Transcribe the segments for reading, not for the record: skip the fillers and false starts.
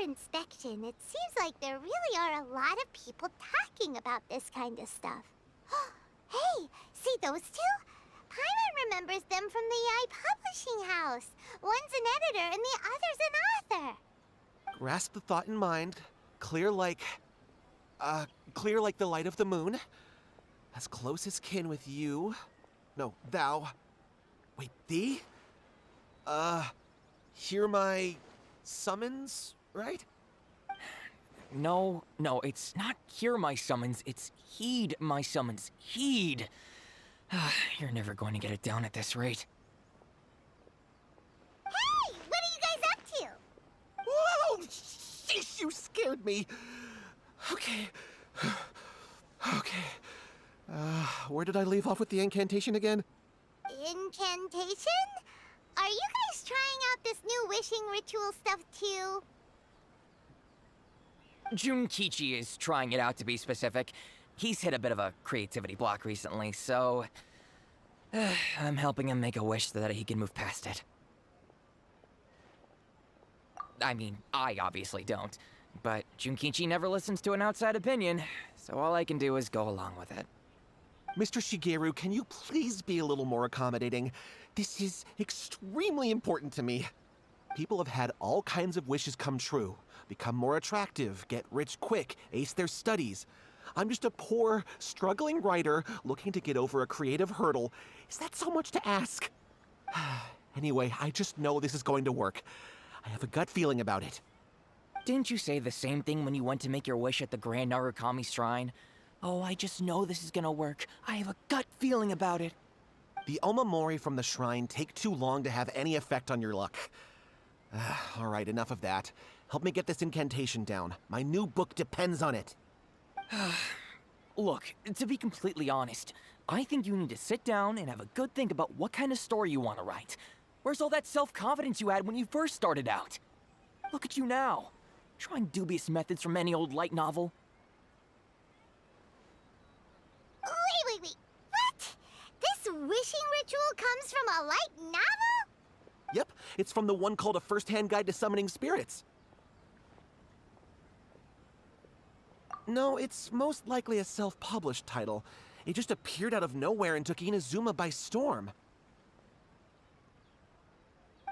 inspection, it seems like there really are a lot of people talking about this kind of stuff. Hey, see those two? Paimon remembers them from the AI publishing house. One's an editor and the other's an author. Grasp the thought in mind. Clear like the light of the moon. As close as kin with you. No, thou. Wait, thee? Hear my summons, right? No, it's not hear my summons, it's heed my summons. Heed! You're never going to get it down at this rate. Hey, what are you guys up to? Whoa! Sheesh, you scared me. Okay. Where did I leave off with the incantation again? Incantation? Are you guys trying out this new wishing ritual stuff too? Junkichi is trying it out, to be specific. He's hit a bit of a creativity block recently, so I'm helping him make a wish so that he can move past it. I mean, I obviously don't, but Junkichi never listens to an outside opinion, so all I can do is go along with it. Mr. Shigeru, can you please be a little more accommodating? This is extremely important to me. People have had all kinds of wishes come true. Become more attractive, get rich quick, ace their studies. I'm just a poor, struggling writer looking to get over a creative hurdle. Is that so much to ask? Anyway, I just know this is going to work. I have a gut feeling about it. Didn't you say the same thing when you went to make your wish at the Grand Narukami Shrine? Oh, I just know this is gonna work. I have a gut feeling about it. The omamori from the shrine take too long to have any effect on your luck. All right, enough of that. Help me get this incantation down. My new book depends on it. Look, to be completely honest, I think you need to sit down and have a good think about what kind of story you want to write. Where's all that self-confidence you had when you first started out? Look at you now, trying dubious methods from any old light novel. Wait. What? This wishing ritual comes from a light novel? Yep, it's from the one called A First-Hand Guide to Summoning Spirits. No, it's most likely a self-published title. It just appeared out of nowhere and took Inazuma by storm.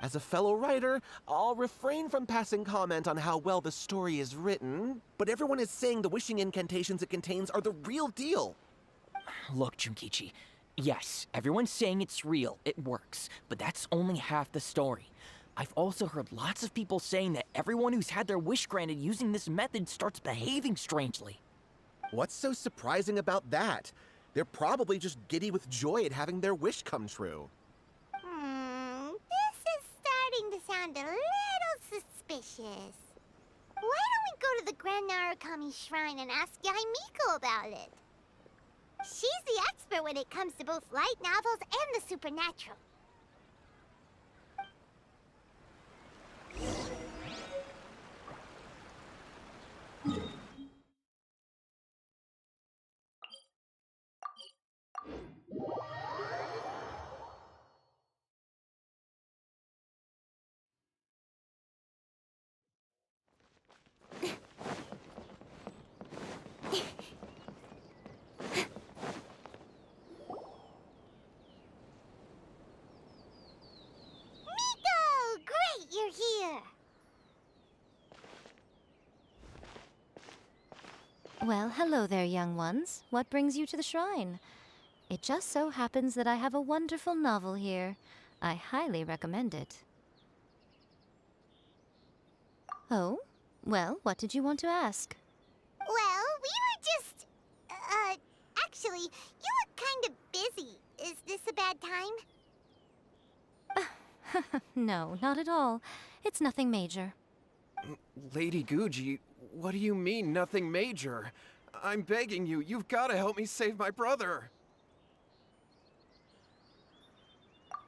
As a fellow writer, I'll refrain from passing comment on how well the story is written, but everyone is saying the wishing incantations it contains are the real deal. Look, Junkichi, yes, everyone's saying it's real, it works, but that's only half the story. I've also heard lots of people saying that everyone who's had their wish granted using this method starts behaving strangely. What's so surprising about that? They're probably just giddy with joy at having their wish come true. This is starting to sound a little suspicious. Why don't we go to the Grand Narukami Shrine and ask Yaimiko about it? She's the expert when it comes to both light novels and the supernatural. You're here! Well, hello there, young ones. What brings you to the shrine? It just so happens that I have a wonderful novel here. I highly recommend it. Oh? Well, what did you want to ask? Well, we were just... actually, you look kind of busy. Is this a bad time? No, not at all. It's nothing major. Lady Guji, what do you mean, nothing major? I'm begging you, you've got to help me save my brother.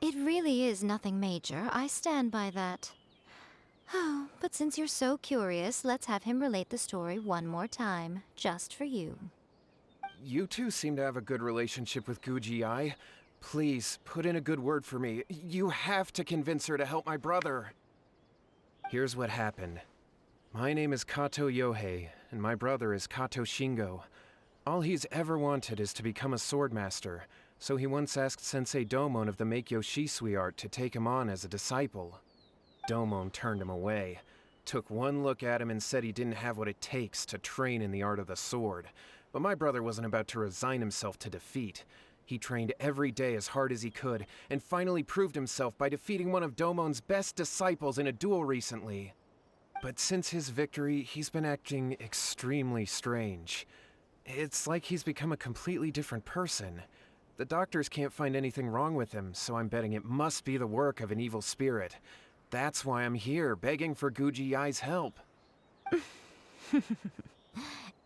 It really is nothing major. I stand by that. Oh, but since you're so curious, let's have him relate the story one more time, just for you. You two seem to have a good relationship with Guji-ai. Please, put in a good word for me. You have to convince her to help my brother. Here's what happened. My name is Kato Yohei, and my brother is Kato Shingo. All he's ever wanted is to become a swordmaster, so he once asked Sensei Domon of the Meikyo Shisui art to take him on as a disciple. Domon turned him away, took one look at him and said he didn't have what it takes to train in the art of the sword. But my brother wasn't about to resign himself to defeat. He trained every day as hard as he could, and finally proved himself by defeating one of Domon's best disciples in a duel recently. But since his victory, he's been acting extremely strange. It's like he's become a completely different person. The doctors can't find anything wrong with him, so I'm betting it must be the work of an evil spirit. That's why I'm here, begging for Guji Yai's help.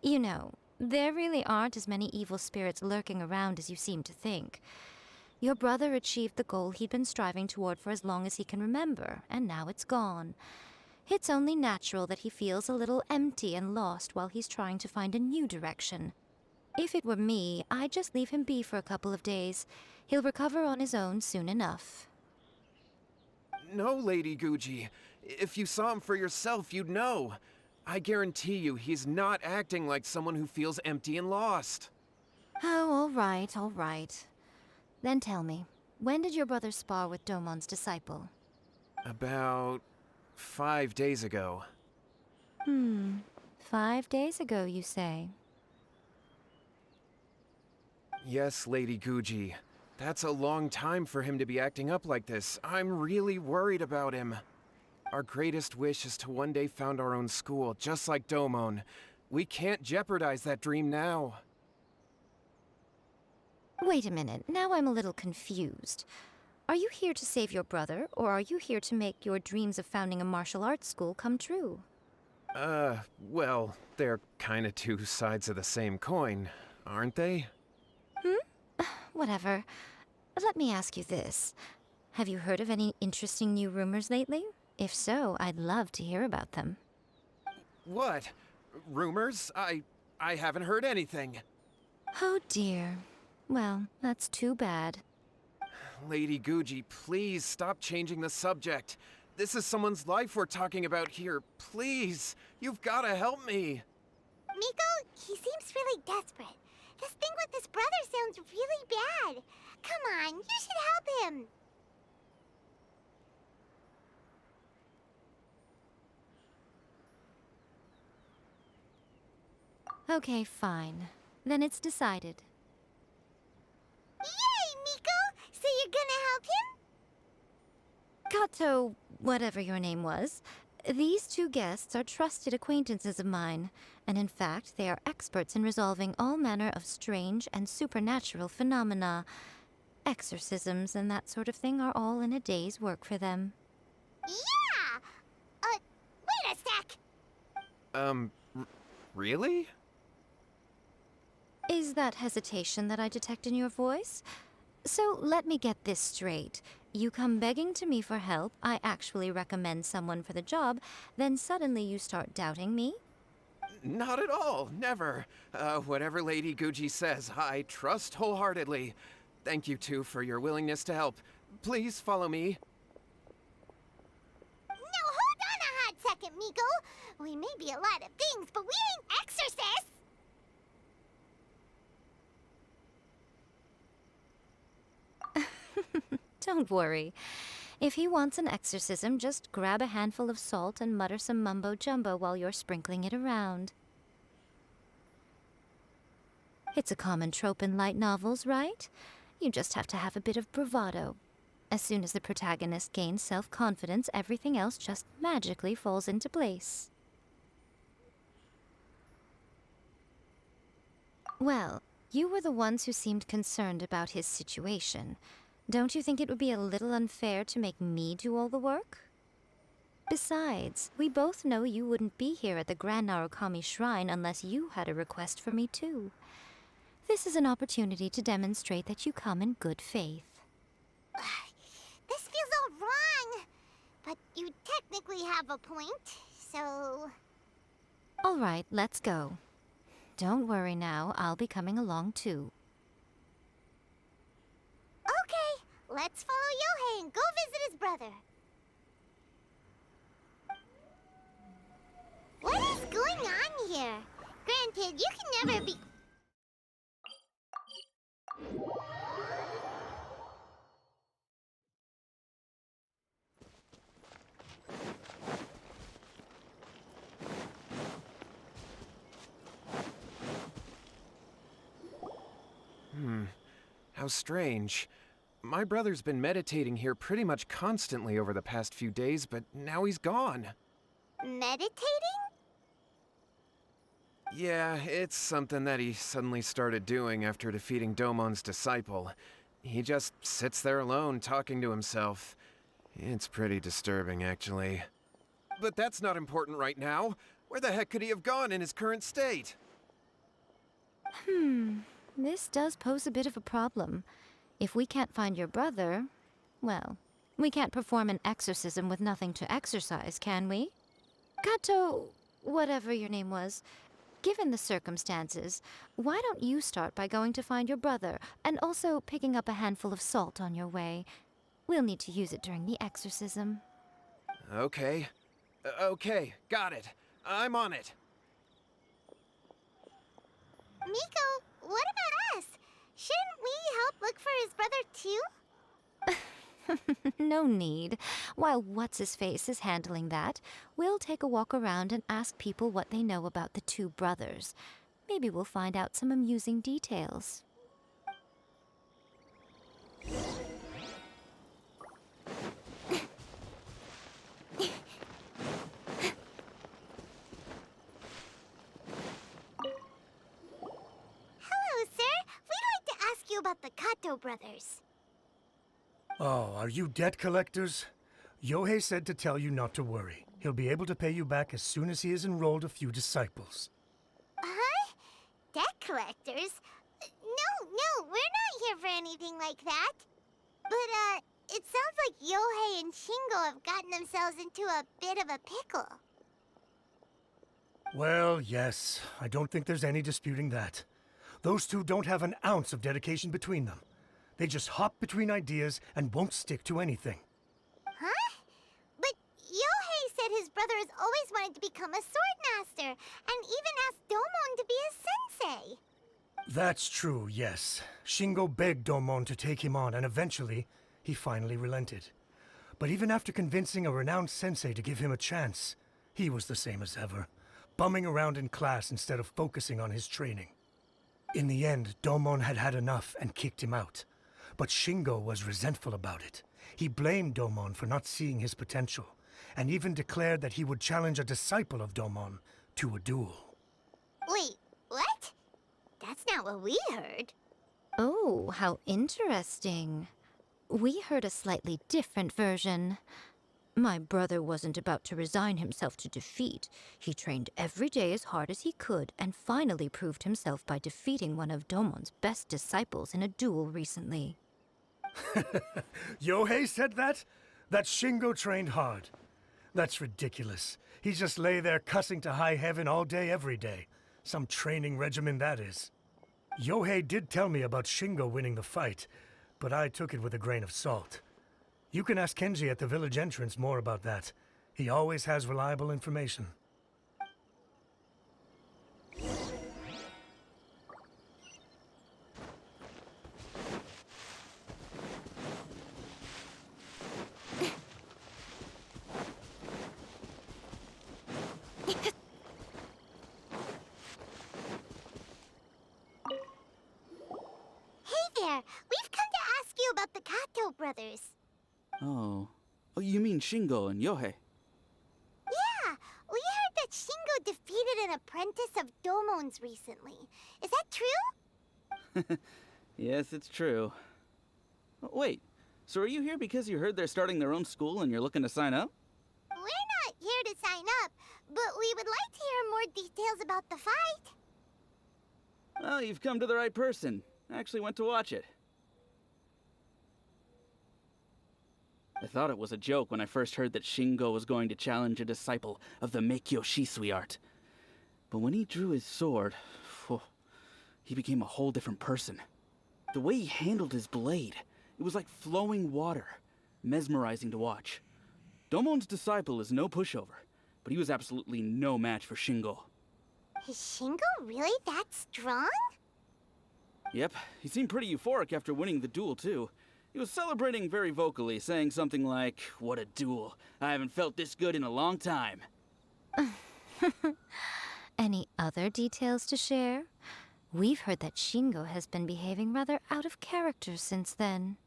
You know, there really aren't as many evil spirits lurking around as you seem to think. Your brother achieved the goal he'd been striving toward for as long as he can remember, and now it's gone. It's only natural that he feels a little empty and lost while he's trying to find a new direction. If it were me, I'd just leave him be for a couple of days. He'll recover on his own soon enough. No, Lady Guji. If you saw him for yourself, you'd know. I guarantee you he's not acting like someone who feels empty and lost. Oh, all right, all right. Then tell me, when did your brother spar with Domon's disciple? About 5 days ago. 5 days ago, you say? Yes, Lady Guji. That's a long time for him to be acting up like this. I'm really worried about him. Our greatest wish is to one day found our own school, just like Domon. We can't jeopardize that dream now. Wait a minute, now I'm a little confused. Are you here to save your brother, or are you here to make your dreams of founding a martial arts school come true? Well, they're kinda two sides of the same coin, aren't they? Whatever. Let me ask you this. Have you heard of any interesting new rumors lately? If so, I'd love to hear about them. What? Rumors? I haven't heard anything. Oh dear. Well, that's too bad. Lady Guji, please stop changing the subject. This is someone's life we're talking about here. Please, you've gotta help me. Miko, he seems really desperate. This thing with his brother sounds really bad. Come on, you should help him. Okay, fine. Then it's decided. Yay, Miko! So you're gonna help him? Kato, whatever your name was, these two guests are trusted acquaintances of mine, and in fact, they are experts in resolving all manner of strange and supernatural phenomena. Exorcisms and that sort of thing are all in a day's work for them. Yeah! Wait a sec! Really? Is that hesitation that I detect in your voice? So let me get this straight. You come begging to me for help, I actually recommend someone for the job, then suddenly you start doubting me? Not at all, never. Whatever Lady Guji says, I trust wholeheartedly. Thank you two for your willingness to help. Please follow me. No, hold on a hot second, Miko. We may be a lot of things, but we ain't exorcists! Don't worry. If he wants an exorcism, just grab a handful of salt and mutter some mumbo-jumbo while you're sprinkling it around. It's a common trope in light novels, right? You just have to have a bit of bravado. As soon as the protagonist gains self-confidence, everything else just magically falls into place. Well, you were the ones who seemed concerned about his situation. Don't you think it would be a little unfair to make me do all the work? Besides, we both know you wouldn't be here at the Grand Narukami Shrine unless you had a request for me too. This is an opportunity to demonstrate that you come in good faith. This feels all wrong. But you technically have a point, so... All right, let's go. Don't worry now, I'll be coming along too. Okay, let's follow Yohei and go visit his brother. What is going on here? Granted, you can never be... How strange. My brother's been meditating here pretty much constantly over the past few days, but now he's gone. Meditating? Yeah, it's something that he suddenly started doing after defeating Domon's disciple. He just sits there alone, talking to himself. It's pretty disturbing, actually. But that's not important right now. Where the heck could he have gone in his current state? This does pose a bit of a problem. If we can't find your brother, well, we can't perform an exorcism with nothing to exorcise, can we? Kato, whatever your name was, given the circumstances, why don't you start by going to find your brother and also picking up a handful of salt on your way? We'll need to use it during the exorcism. Okay. Okay, got it. I'm on it. Miko, what about us? Shouldn't we help look for his brother too? No need. While What's-His-Face is handling that, we'll take a walk around and ask people what they know about the two brothers. Maybe we'll find out some amusing details. Hello, sir. We'd like to ask you about the Kato brothers. Oh, are you debt collectors? Yohei said to tell you not to worry. He'll be able to pay you back as soon as he has enrolled a few disciples. Huh? Debt collectors? No, we're not here for anything like that. But, it sounds like Yohei and Shingo have gotten themselves into a bit of a pickle. Well, yes, I don't think there's any disputing that. Those two don't have an ounce of dedication between them. They just hop between ideas and won't stick to anything. Huh? But Yohei said his brother has always wanted to become a sword master, and even asked Domon to be his sensei. That's true, yes. Shingo begged Domon to take him on, and eventually, he finally relented. But even after convincing a renowned sensei to give him a chance, he was the same as ever, bumming around in class instead of focusing on his training. In the end, Domon had had enough and kicked him out. But Shingo was resentful about it. He blamed Domon for not seeing his potential, and even declared that he would challenge a disciple of Domon to a duel. Wait, what? That's not what we heard. Oh, how interesting. We heard a slightly different version. My brother wasn't about to resign himself to defeat. He trained every day as hard as he could and finally proved himself by defeating one of Domon's best disciples in a duel recently. Yohei said that? That Shingo trained hard. That's ridiculous. He just lay there cussing to high heaven all day every day. Some training regimen that is. Yohei did tell me about Shingo winning the fight, but I took it with a grain of salt. You can ask Kenji at the village entrance more about that. He always has reliable information. Hey there, we've come to ask you about the Kato brothers. Oh, you mean Shingo and Yohei? Yeah, we heard that Shingo defeated an apprentice of Domon's recently. Is that true? Yes, it's true. Wait, so are you here because you heard they're starting their own school and you're looking to sign up? We're not here to sign up, but we would like to hear more details about the fight. Well, you've come to the right person. I actually went to watch it. I thought it was a joke when I first heard that Shingo was going to challenge a disciple of the Meikyo Shisui art. But when he drew his sword, he became a whole different person. The way he handled his blade, it was like flowing water, mesmerizing to watch. Domon's disciple is no pushover, but but he was absolutely no match for Shingo. Is Shingo really that strong? Yep, he seemed pretty euphoric after winning the duel, too. He was celebrating very vocally, saying something like, "What a duel. I haven't felt this good in a long time." Any other details to share? We've heard that Shingo has been behaving rather out of character since then.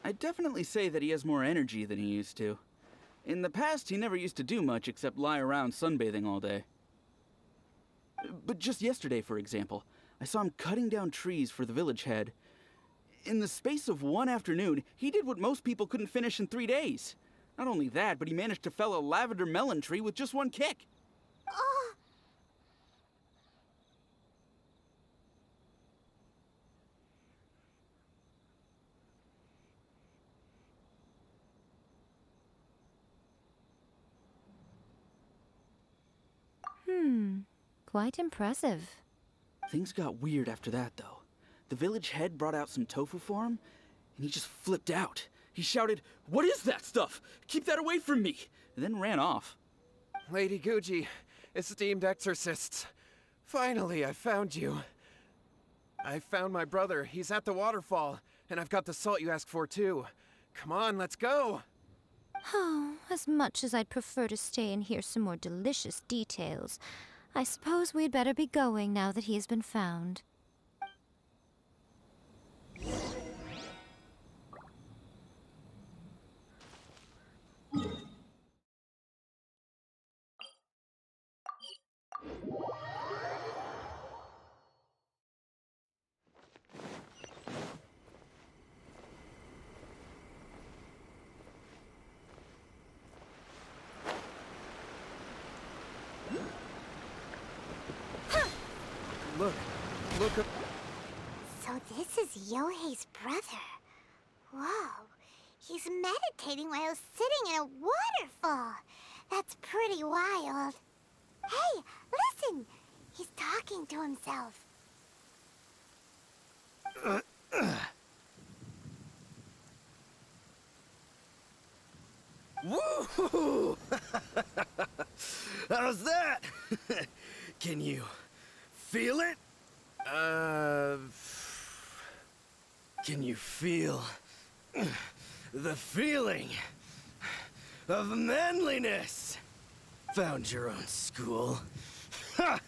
I'd definitely say that he has more energy than he used to. In the past, he never used to do much except lie around sunbathing all day. But just yesterday, for example, I saw him cutting down trees for the village head. In the space of one afternoon, he did what most people couldn't finish in 3 days. Not only that, but he managed to fell a lavender melon tree with just one kick. Oh, Quite impressive. Things got weird after that, though. The village head brought out some tofu for him, and he just flipped out. He shouted, "What is that stuff? Keep that away from me!" and then ran off. Lady Guji, esteemed exorcists. Finally, I found you. I found my brother. He's at the waterfall, and I've got the salt you asked for, too. Come on, let's go! Oh, as much as I'd prefer to stay and hear some more delicious details, I suppose we'd better be going now that he has been found. Look up. so this is Yohei's brother. Whoa, he's meditating while sitting in a waterfall. That's pretty wild. Hey, listen! He's talking to himself. Woo! How's that? Can you feel it? Can you feel the feeling of manliness? Found your own school. Ha!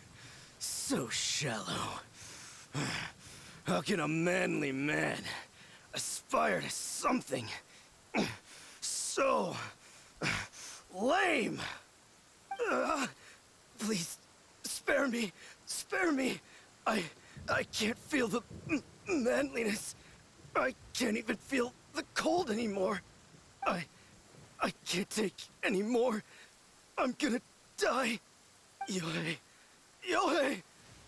So shallow. How can a manly man aspire to something so lame? Please, spare me. Spare me. I can't feel the manliness. I can't even feel the cold anymore. I can't take any more. I'm gonna die. Yohei. Yohei!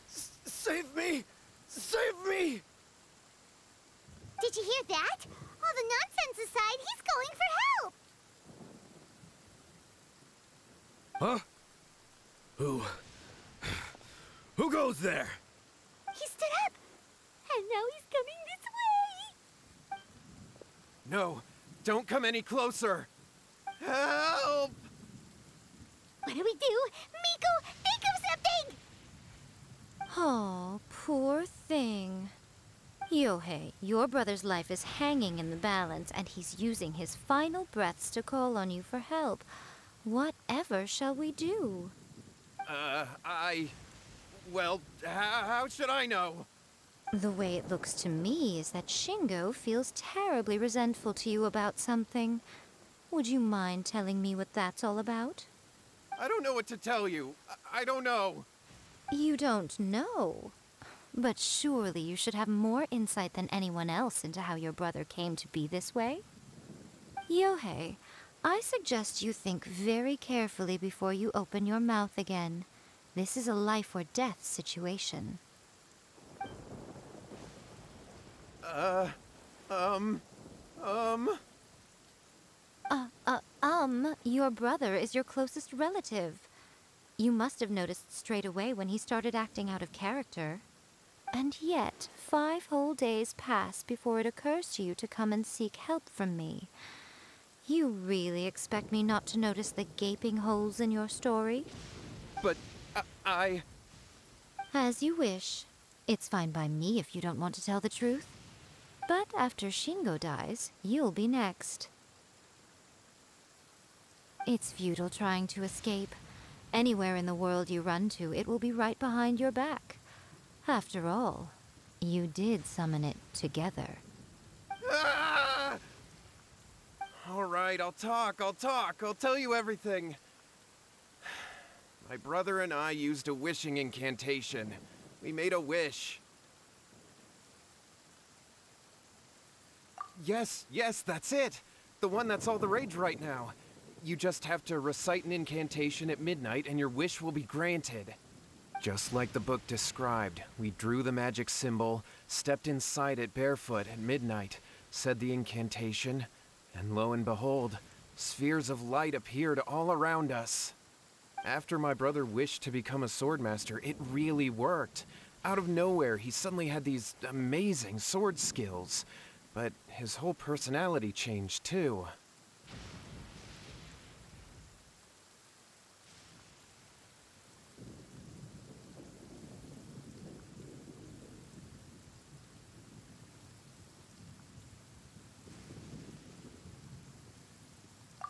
Save me! Save me! Did you hear that? All the nonsense aside, he's going for help! Huh? Who goes there? He stood up, and now he's coming this way! No, don't come any closer. Help! What do we do? Miko, think of something! Oh, poor thing. Yohei, your brother's life is hanging in the balance, and he's using his final breaths to call on you for help. Whatever shall we do? Well, how should I know? The way it looks to me is that Shingo feels terribly resentful to you about something. Would you mind telling me what that's all about? I don't know what to tell you. I don't know. You don't know? But surely you should have more insight than anyone else into how your brother came to be this way? Yohei, I suggest you think very carefully before you open your mouth again. This is a life or death situation. Your brother is your closest relative. You must have noticed straight away when he started acting out of character. And yet, 5 whole days pass before it occurs to you to come and seek help from me. You really expect me not to notice the gaping holes in your story? But I... As you wish. It's fine by me if you don't want to tell the truth. But after Shingo dies, you'll be next. It's futile trying to escape. Anywhere in the world you run to, it will be right behind your back. After all, you did summon it together. Ah! All right, I'll talk. I'll tell you everything. My brother and I used a wishing incantation. We made a wish. Yes, that's it. The one that's all the rage right now. You just have to recite an incantation at midnight and your wish will be granted. Just like the book described, we drew the magic symbol, stepped inside it barefoot at midnight, said the incantation, and lo and behold, spheres of light appeared all around us. After my brother wished to become a swordmaster, it really worked. Out of nowhere, he suddenly had these amazing sword skills. But his whole personality changed too.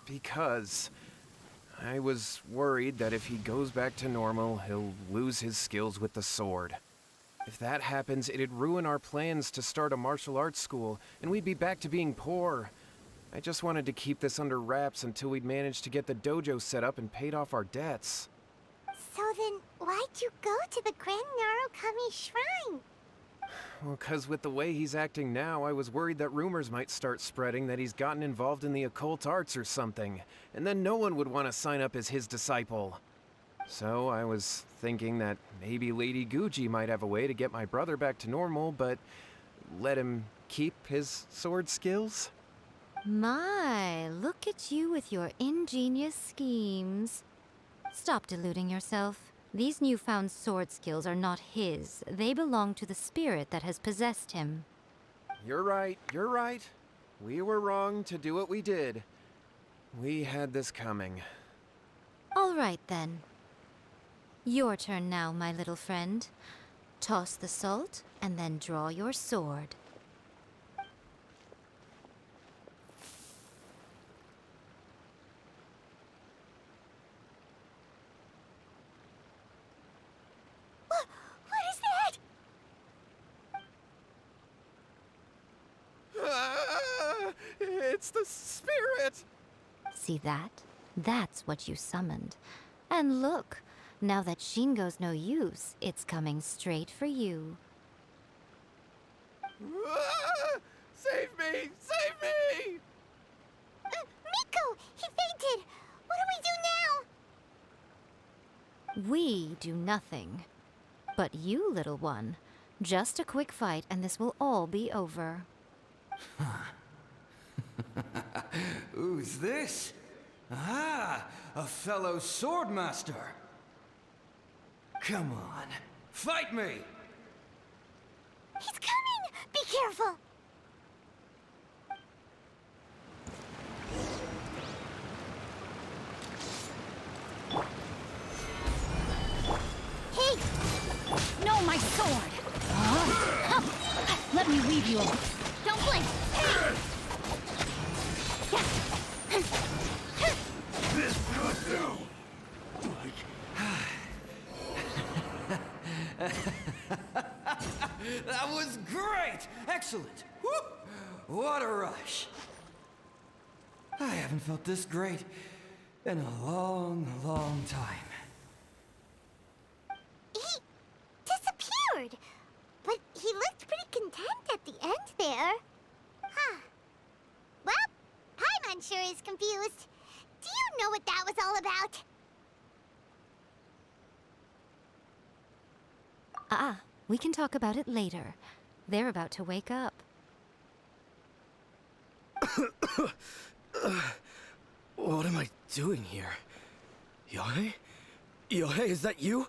Because I was worried that if he goes back to normal, he'll lose his skills with the sword. If that happens, it'd ruin our plans to start a martial arts school, and we'd be back to being poor. I just wanted to keep this under wraps until we'd managed to get the dojo set up and paid off our debts. So then, why'd you go to the Grand Narukami Shrine? Well, 'cause with the way he's acting now, I was worried that rumors might start spreading that he's gotten involved in the occult arts or something, and then no one would want to sign up as his disciple. So I was thinking that maybe Lady Guji might have a way to get my brother back to normal, but let him keep his sword skills? My, look at you with your ingenious schemes. Stop deluding yourself. These newfound sword skills are not his. They belong to the spirit that has possessed him. You're right. We were wrong to do what we did. We had this coming. All right, then. Your turn now, my little friend. Toss the salt, and then draw your sword. What is that? Ah, it's the spirit! See that? That's what you summoned. And look, now that Shingo's no use, it's coming straight for you. Ah, save me! Save me! Miko! He fainted! What do we do now? We do nothing. But you, little one, just a quick fight and this will all be over. Who's this? Ah, a fellow swordmaster. Come on, fight me! He's coming! Be careful! Hey! No, my sword! Let me leave you alone. Don't blink! That was great! Excellent! Whoop! What a rush! I haven't felt this great in a long, long time. He disappeared! But he looked pretty content at the end there. Huh. Well, Paimon sure is confused. Do you know what that was all about? We can talk about it later. They're about to wake up. What am I doing here? Yohei? Yohei, is that you?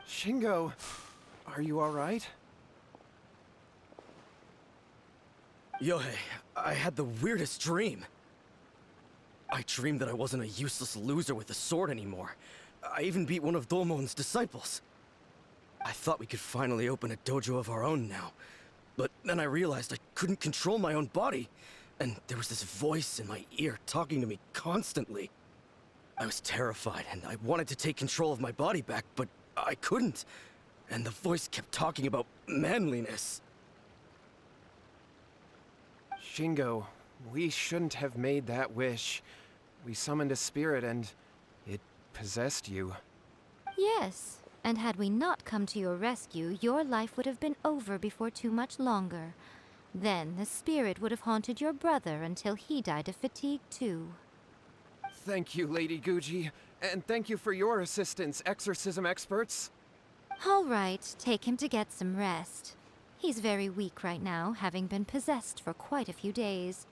Shingo, are you alright? Yohei, I had the weirdest dream. I dreamed that I wasn't a useless loser with a sword anymore. I even beat one of Domon's disciples. I thought we could finally open a dojo of our own now. But then I realized I couldn't control my own body. And there was this voice in my ear talking to me constantly. I was terrified and I wanted to take control of my body back, but I couldn't. And the voice kept talking about manliness. Shingo, we shouldn't have made that wish. We summoned a spirit and it possessed you. Yes, and had we not come to your rescue, your life would have been over before too much longer. Then the spirit would have haunted your brother until he died of fatigue too. Thank you, Lady Guji, and thank you for your assistance, exorcism experts. All right, take him to get some rest. He's very weak right now, having been possessed for quite a few days.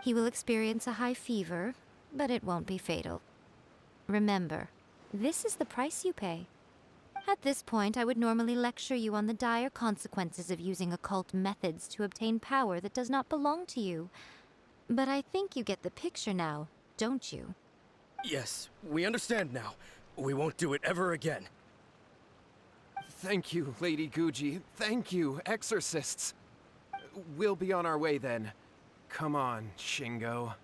He will experience a high fever, but it won't be fatal. Remember, this is the price you pay. At this point, I would normally lecture you on the dire consequences of using occult methods to obtain power that does not belong to you. But I think you get the picture now, don't you? Yes, we understand now. We won't do it ever again. Thank you, Lady Guji. Thank you, exorcists. We'll be on our way then. Come on, Shingo.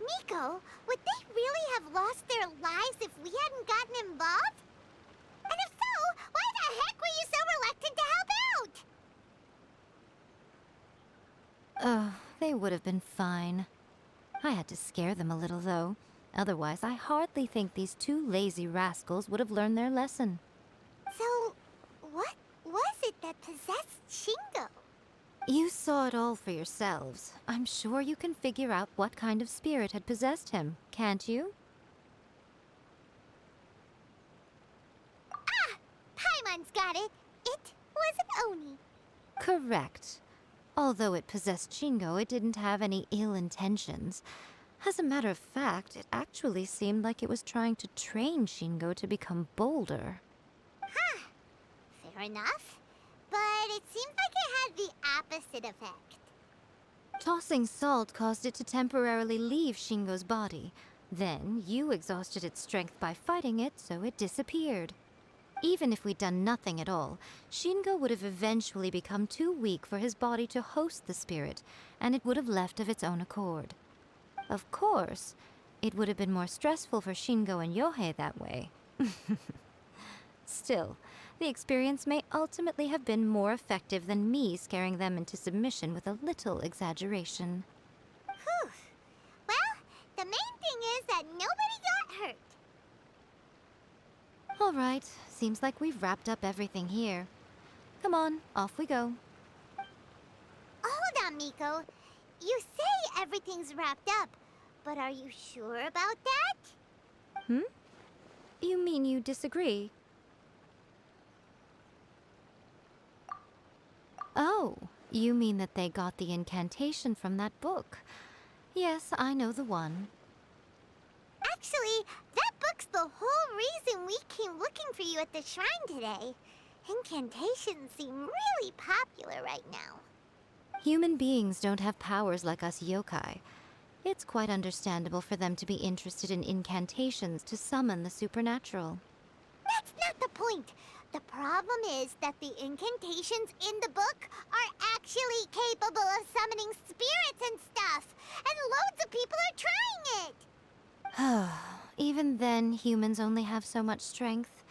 Miko, would they really have lost their lives if we hadn't gotten involved? And if so, why the heck were you so reluctant to help out? Oh, they would have been fine. I had to scare them a little, though. Otherwise, I hardly think these two lazy rascals would have learned their lesson. So, what was it that possessed Shingo? You saw it all for yourselves. I'm sure you can figure out what kind of spirit had possessed him, can't you? Ah! Paimon's got it. It was an Oni. Correct. Although it possessed Shingo, it didn't have any ill intentions. As a matter of fact, it actually seemed like it was trying to train Shingo to become bolder. Huh. Fair enough. But it seemed like it had the opposite effect. Tossing salt caused it to temporarily leave Shingo's body. Then, you exhausted its strength by fighting it, so it disappeared. Even if we'd done nothing at all, Shingo would have eventually become too weak for his body to host the spirit, and it would have left of its own accord. Of course, it would have been more stressful for Shingo and Yohei that way. Still, the experience may ultimately have been more effective than me scaring them into submission with a little exaggeration. Whew. Well, the main thing is that nobody got hurt. All right, seems like we've wrapped up everything here. Come on, off we go. Hold on, Miko. You say everything's wrapped up, but are you sure about that? You mean you disagree? Oh, you mean that they got the incantation from that book. Yes, I know the one. Actually, that book's the whole reason we came looking for you at the shrine today. Incantations seem really popular right now. Human beings don't have powers like us yokai. It's quite understandable for them to be interested in incantations to summon the supernatural. That's not the point. The problem is that the incantations in the book are actually capable of summoning spirits and stuff, and loads of people are trying it. Even then, humans only have so much strength.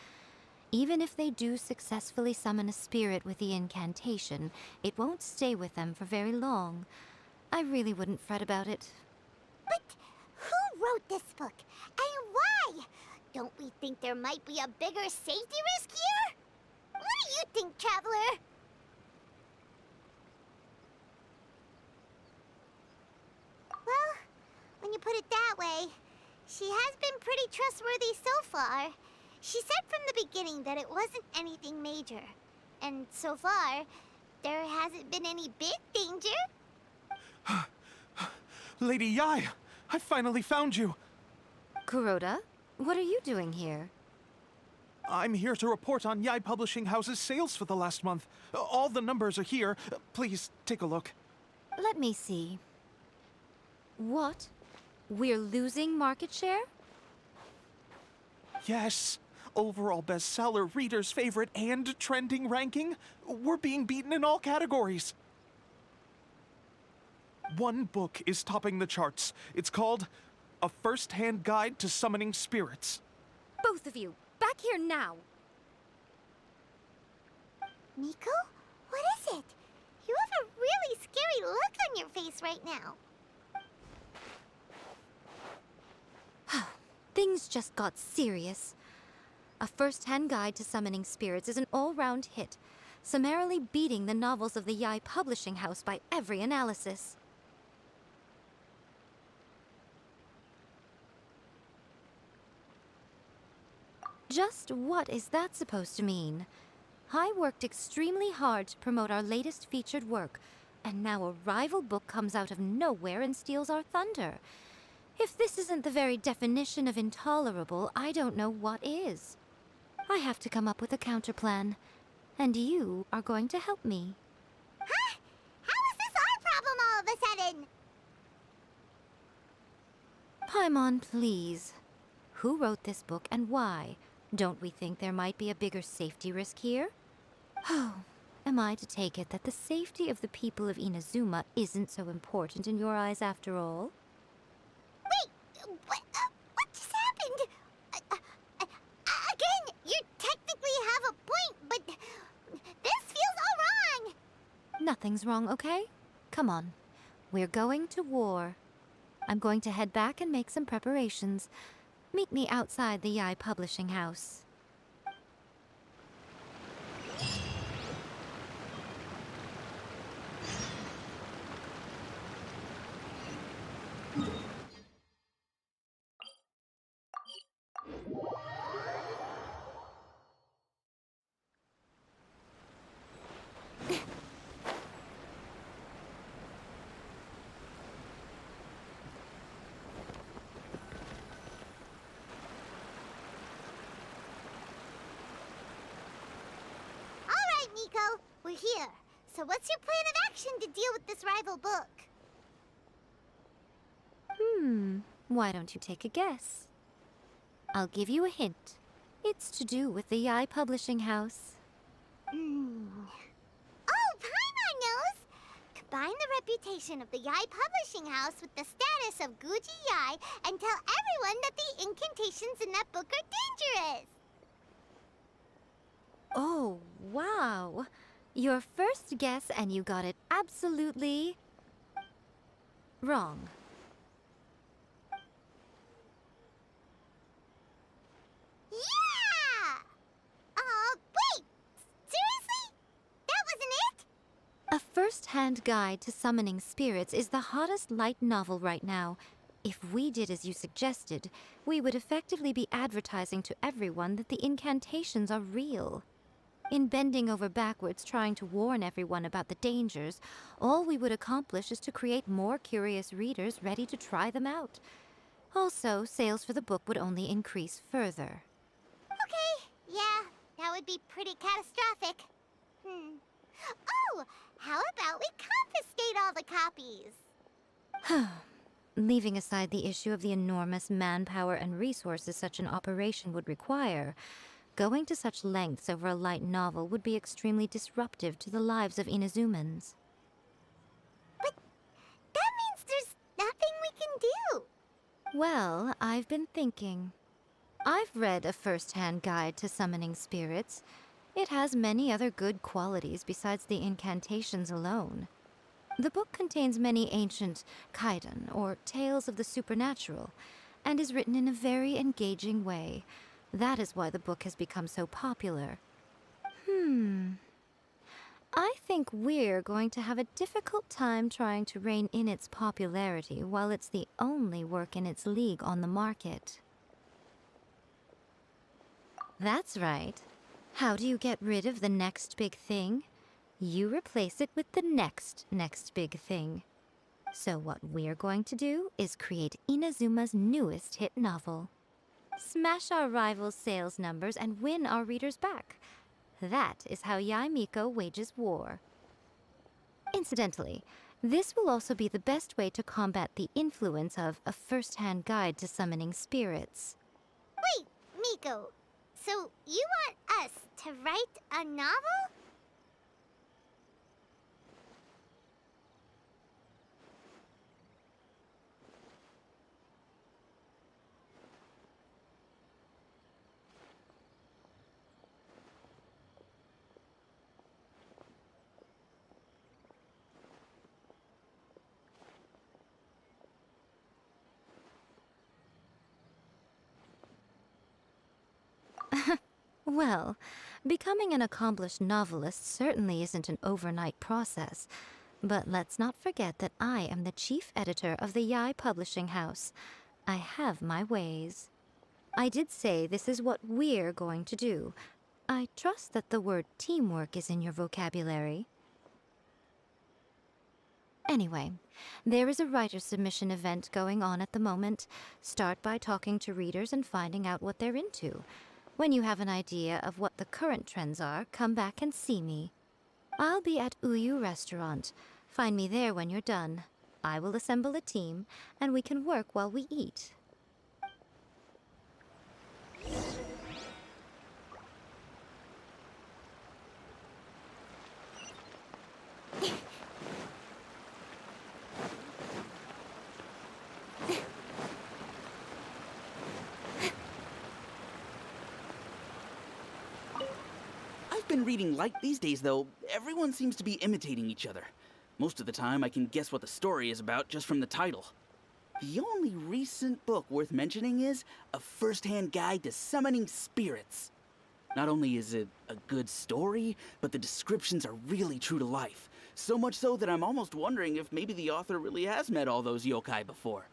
Even if they do successfully summon a spirit with the incantation, it won't stay with them for very long. I really wouldn't fret about it. But who wrote this book, and why? Don't we think there might be a bigger safety risk here? What do you think, Traveler? Well, when you put it that way, she has been pretty trustworthy so far. She said from the beginning that it wasn't anything major. And so far, there hasn't been any big danger. Lady Yai, I finally found you. Kuroda, what are you doing here? I'm here to report on Yai Publishing House's sales for the last month. All the numbers are here. Please take a look. Let me see. What? We're losing market share? Yes. Overall bestseller, readers' favorite, and trending ranking. We're being beaten in all categories. One book is topping the charts. It's called A First-Hand Guide to Summoning Spirits. Both of you, back here now! Miko? What is it? You have a really scary look on your face right now. Things just got serious. A First-Hand Guide to Summoning Spirits is an all-round hit, summarily beating the novels of the Yai Publishing House by every analysis. Just what is that supposed to mean? I worked extremely hard to promote our latest featured work, and now a rival book comes out of nowhere and steals our thunder. If this isn't the very definition of intolerable, I don't know what is. I have to come up with a counterplan, and you are going to help me. Huh? How is this our problem all of a sudden? Paimon, please. Who wrote this book and why? Don't we think there might be a bigger safety risk here? Oh, am I to take it that the safety of the people of Inazuma isn't so important in your eyes after all? Wait, what just happened? Again, you technically have a point, but this feels all wrong. Nothing's wrong, okay? Come on. We're going to war. I'm going to head back and make some preparations. Meet me outside the Yai Publishing House. Miko, we're here. So what's your plan of action to deal with this rival book? Why don't you take a guess? I'll give you a hint. It's to do with the Yai Publishing House. Oh, Paimon knows! Combine the reputation of the Yai Publishing House with the status of Guji Yai and tell everyone that the incantations in that book are dangerous! Oh, wow. Your first guess and you got it absolutely wrong. Yeah! Wait! Seriously? That wasn't it? A First-Hand Guide to Summoning Spirits is the hottest light novel right now. If we did as you suggested, we would effectively be advertising to everyone that the incantations are real. In bending over backwards trying to warn everyone about the dangers, all we would accomplish is to create more curious readers ready to try them out. Also, sales for the book would only increase further. Okay, yeah, that would be pretty catastrophic. Oh, how about we confiscate all the copies? Leaving aside the issue of the enormous manpower and resources such an operation would require, going to such lengths over a light novel would be extremely disruptive to the lives of Inazumans. But that means there's nothing we can do. Well, I've been thinking. I've read A First-Hand Guide to Summoning Spirits. It has many other good qualities besides the incantations alone. The book contains many ancient kaidan, or tales of the supernatural, and is written in a very engaging way. That is why the book has become so popular. I think we're going to have a difficult time trying to rein in its popularity while it's the only work in its league on the market. That's right. How do you get rid of the next big thing? You replace it with the next big thing. So what we're going to do is create Inazuma's newest hit novel. Smash our rivals' sales numbers and win our readers back. That is how Yai Miko wages war. Incidentally, this will also be the best way to combat the influence of a first-hand guide to summoning spirits. Wait, Miko. So you want us to write a novel? Well, becoming an accomplished novelist certainly isn't an overnight process. But let's not forget that I am the chief editor of the Yai Publishing House. I have my ways. I did say this is what we're going to do. I trust that the word teamwork is in your vocabulary. Anyway, there is a writer submission event going on at the moment. Start by talking to readers and finding out what they're into. When you have an idea of what the current trends are, come back and see me. I'll be at Uyu Restaurant. Find me there when you're done. I will assemble a team, and we can work while we eat. I've been reading light these days, though. Everyone seems to be imitating each other. Most of the time, I can guess what the story is about just from the title. The only recent book worth mentioning is A First-Hand Guide to Summoning Spirits. Not only is it a good story, but the descriptions are really true to life. So much so that I'm almost wondering if maybe the author really has met all those yokai before.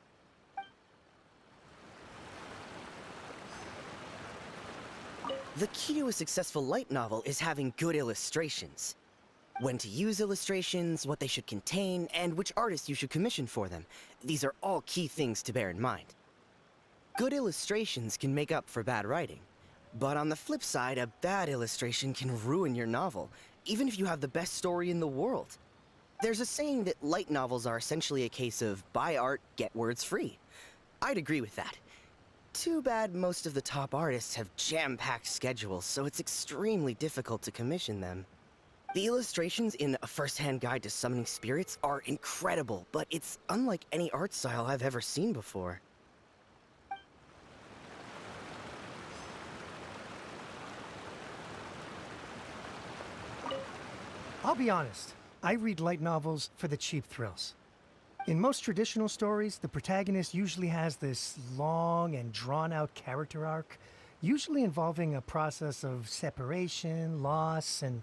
The key to a successful light novel is having good illustrations. When to use illustrations, what they should contain, and which artists you should commission for them. These are all key things to bear in mind. Good illustrations can make up for bad writing. But on the flip side, a bad illustration can ruin your novel, even if you have the best story in the world. There's a saying that light novels are essentially a case of buy art, get words free. I'd agree with that. Too bad most of the top artists have jam-packed schedules, so it's extremely difficult to commission them. The illustrations in A First-Hand Guide to Summoning Spirits are incredible, but it's unlike any art style I've ever seen before. I'll be honest, I read light novels for the cheap thrills. In most traditional stories, the protagonist usually has this long and drawn-out character arc, usually involving a process of separation, loss, and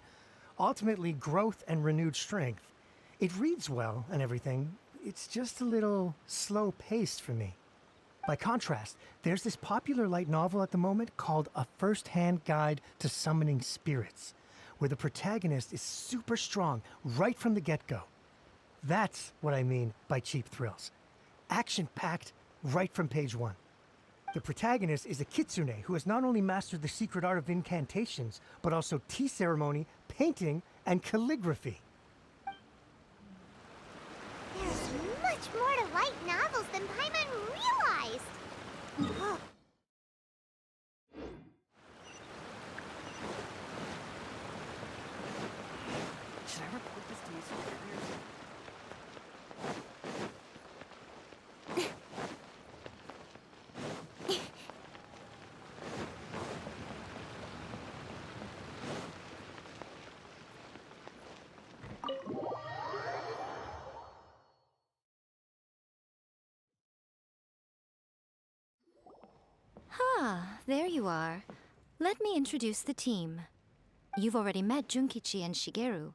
ultimately growth and renewed strength. It reads well and everything, it's just a little slow-paced for me. By contrast, there's this popular light novel at the moment called A First-Hand Guide to Summoning Spirits, where the protagonist is super strong right from the get-go. That's what I mean by cheap thrills. Action-packed right from page one. The protagonist is a kitsune who has not only mastered the secret art of incantations, but also tea ceremony, painting, and calligraphy. There's much more to light novels than Paimon realized. Should I report this to my superiors? Ah, there you are. Let me introduce the team. You've already met Junkichi and Shigeru.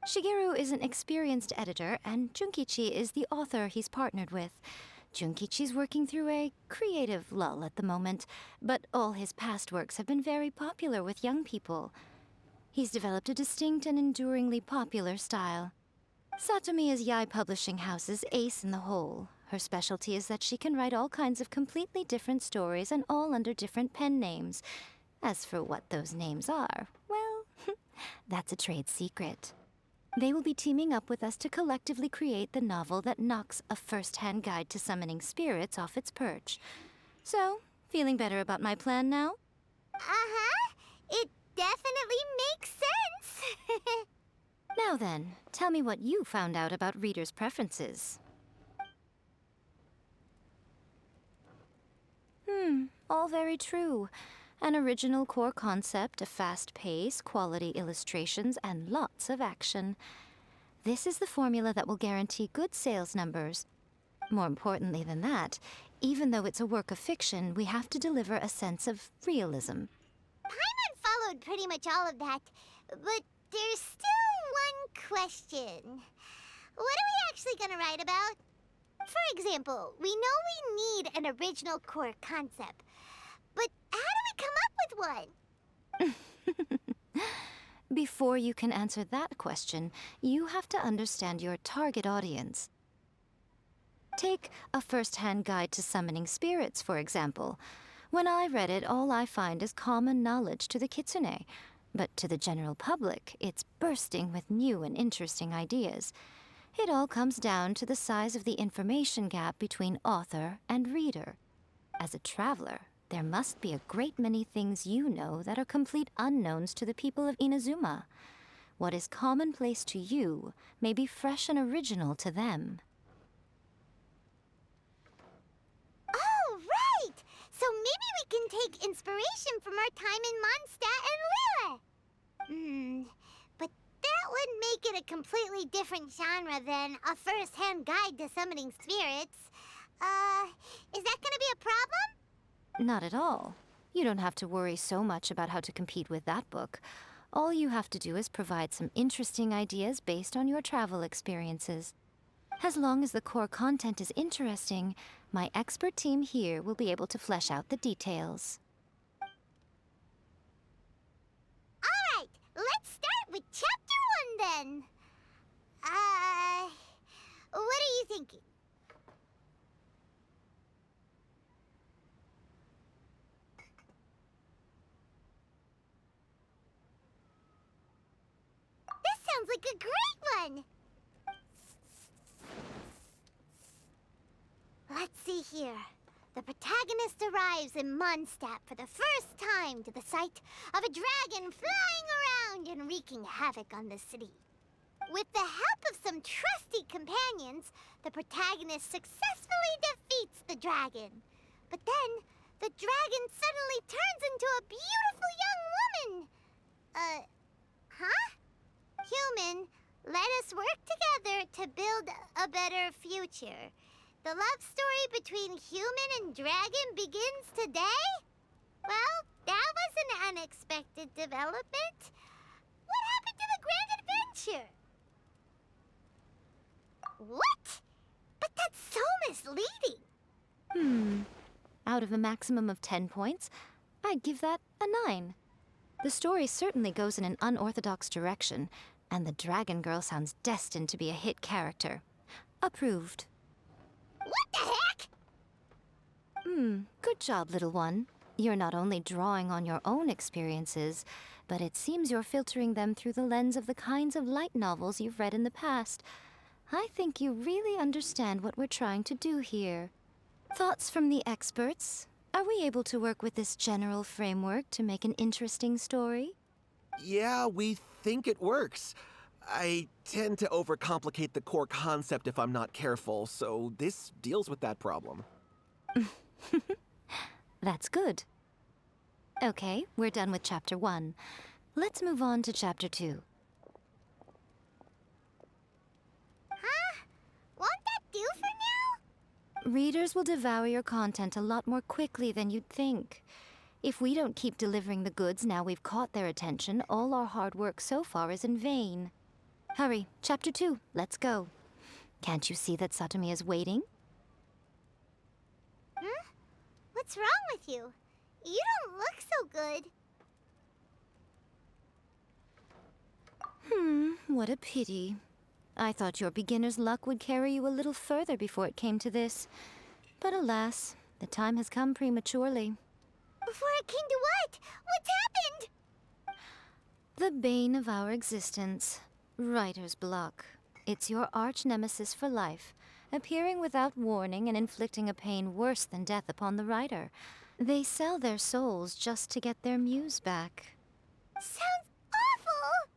Shigeru is an experienced editor, and Junkichi is the author he's partnered with. Junkichi's working through a creative lull at the moment, but all his past works have been very popular with young people. He's developed a distinct and enduringly popular style. Satomi is Yai Publishing House's ace in the hole. Her specialty is that she can write all kinds of completely different stories and all under different pen names. As for what those names are, well, that's a trade secret. They will be teaming up with us to collectively create the novel that knocks a first-hand guide to summoning spirits off its perch. So, feeling better about my plan now? Uh-huh. It definitely makes sense. Now then, tell me what you found out about readers' preferences. All very true. An original core concept, a fast pace, quality illustrations, and lots of action. This is the formula that will guarantee good sales numbers. More importantly than that, even though it's a work of fiction, we have to deliver a sense of realism. Paimon followed pretty much all of that, but there's still one question. What are we actually gonna write about? For example, we know we need an original core concept, but how do we come up with one? Before you can answer that question, you have to understand your target audience. Take a first-hand guide to summoning spirits, for example. When I read it, all I find is common knowledge to the kitsune. But to the general public, it's bursting with new and interesting ideas. It all comes down to the size of the information gap between author and reader. As a traveler, there must be a great many things you know that are complete unknowns to the people of Inazuma. What is commonplace to you may be fresh and original to them. Oh, right! So maybe we can take inspiration from our time in Mondstadt and Lille. But that would make it a completely different genre than a first-hand guide to summoning spirits. Is that gonna be a problem? Not at all. You don't have to worry so much about how to compete with that book. All you have to do is provide some interesting ideas based on your travel experiences. As long as the core content is interesting, my expert team here will be able to flesh out the details. All right, let's start with Chapter 1 then. What are you thinking? This sounds like a great one! Let's see here. The protagonist arrives in Mondstadt for the first time to the sight of a dragon flying around and wreaking havoc on the city. With the help of some trusty companions, the protagonist successfully defeats the dragon. But then, the dragon suddenly turns into a beautiful young woman. Human, let us work together to build a better future. The love story between human and dragon begins today? Well, that was an unexpected development. What happened to the grand adventure? What? But that's so misleading. Out of a maximum of 10 points, I'd give that a 9. The story certainly goes in an unorthodox direction, and the Dragon Girl sounds destined to be a hit character. Approved. What the heck? Good job, little one. You're not only drawing on your own experiences, but it seems you're filtering them through the lens of the kinds of light novels you've read in the past. I think you really understand what we're trying to do here. Thoughts from the experts? Are we able to work with this general framework to make an interesting story? Yeah, we think it works. I tend to overcomplicate the core concept if I'm not careful, so this deals with that problem. That's good. Okay, we're done with Chapter 1. Let's move on to Chapter 2. Won't that do for now? Readers will devour your content a lot more quickly than you'd think. If we don't keep delivering the goods now we've caught their attention, all our hard work so far is in vain. Hurry, Chapter 2, let's go. Can't you see that Satomi is waiting? What's wrong with you? You don't look so good. What a pity. I thought your beginner's luck would carry you a little further before it came to this. But alas, the time has come prematurely. Before it came to what? What's happened? The bane of our existence, writer's block. It's your arch nemesis for life, appearing without warning and inflicting a pain worse than death upon the writer. They sell their souls just to get their muse back. Sounds awful!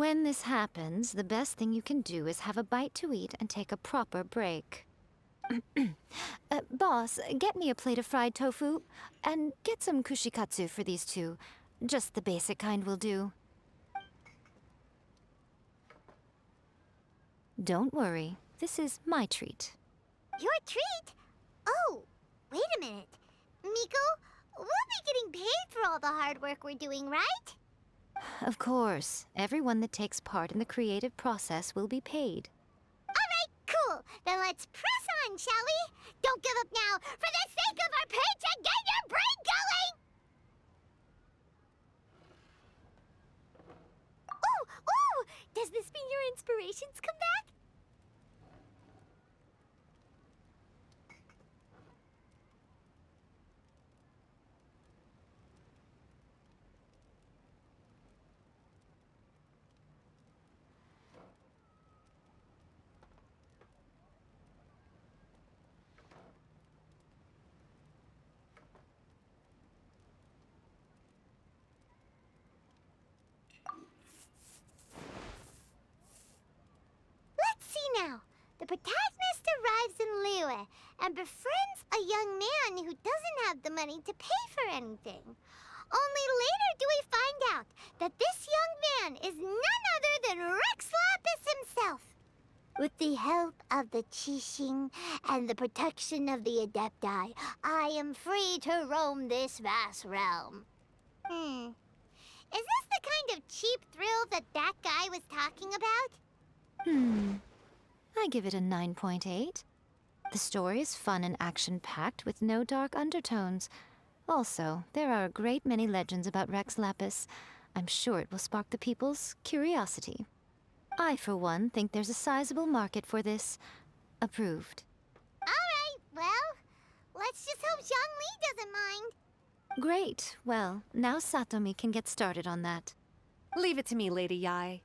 When this happens, the best thing you can do is have a bite to eat and take a proper break. Boss, get me a plate of fried tofu, and get some kushikatsu for these two. Just the basic kind will do. Don't worry, this is my treat. Your treat? Oh, wait a minute. Miko, we'll be getting paid for all the hard work we're doing, right? Of course, everyone that takes part in the creative process will be paid. Alright, cool. Then let's press on, shall we? Don't give up now. For the sake of our paycheck, get your brain going! Ooh! Does this mean your inspirations come back? Let's see now. The protagonist arrives in Liyue and befriends a young man who doesn't have the money to pay for anything. Only later do we find out that this young man is none other than Rex Lapis himself. With the help of the Qixing and the protection of the Adepti, I am free to roam this vast realm. Is this the kind of cheap thrill that guy was talking about? I give it a 9.8. The story is fun and action-packed with no dark undertones. Also, there are a great many legends about Rex Lapis. I'm sure it will spark the people's curiosity. I, for one, think there's a sizable market for this. Approved. Alright, well, let's just hope Zhongli doesn't mind. Great. Well, now Satomi can get started on that. Leave it to me, Lady Yae.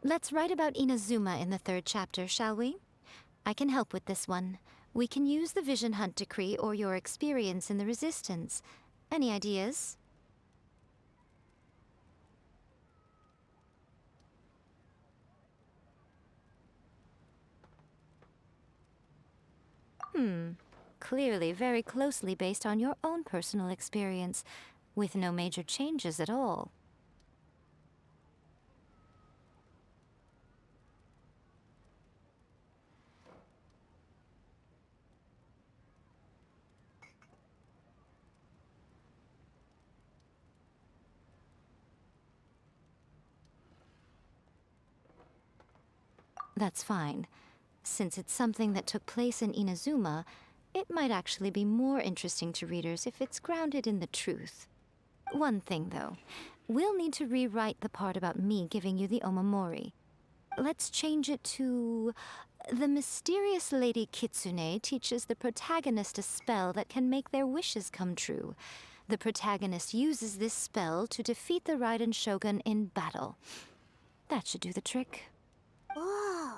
Let's write about Inazuma in the 3rd chapter, shall we? I can help with this one. We can use the Vision Hunt Decree or your experience in the Resistance. Any ideas? Clearly very closely based on your own personal experience, with no major changes at all. That's fine. Since it's something that took place in Inazuma, it might actually be more interesting to readers if it's grounded in the truth. One thing, though. We'll need to rewrite the part about me giving you the Omamori. Let's change it to... The mysterious Lady Kitsune teaches the protagonist a spell that can make their wishes come true. The protagonist uses this spell to defeat the Raiden Shogun in battle. That should do the trick. Whoa.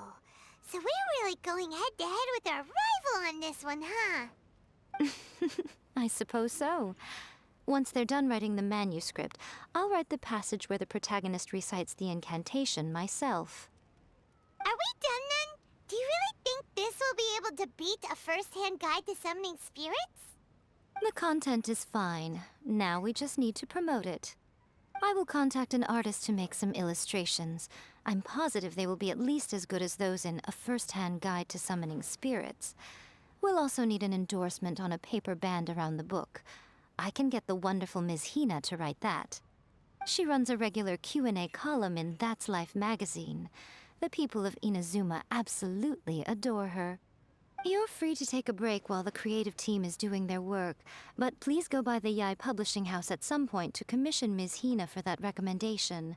So we're really going head-to-head with our rival on this one, huh? I suppose so. Once they're done writing the manuscript, I'll write the passage where the protagonist recites the incantation myself. Are we done then? Do you really think this will be able to beat a first-hand guide to summoning spirits? The content is fine. Now we just need to promote it. I will contact an artist to make some illustrations. I'm positive they will be at least as good as those in A First-Hand Guide to Summoning Spirits. We'll also need an endorsement on a paper band around the book. I can get the wonderful Ms. Hina to write that. She runs a regular Q&A column in That's Life magazine. The people of Inazuma absolutely adore her. You're free to take a break while the creative team is doing their work, but please go by the Yai Publishing House at some point to commission Ms. Hina for that recommendation.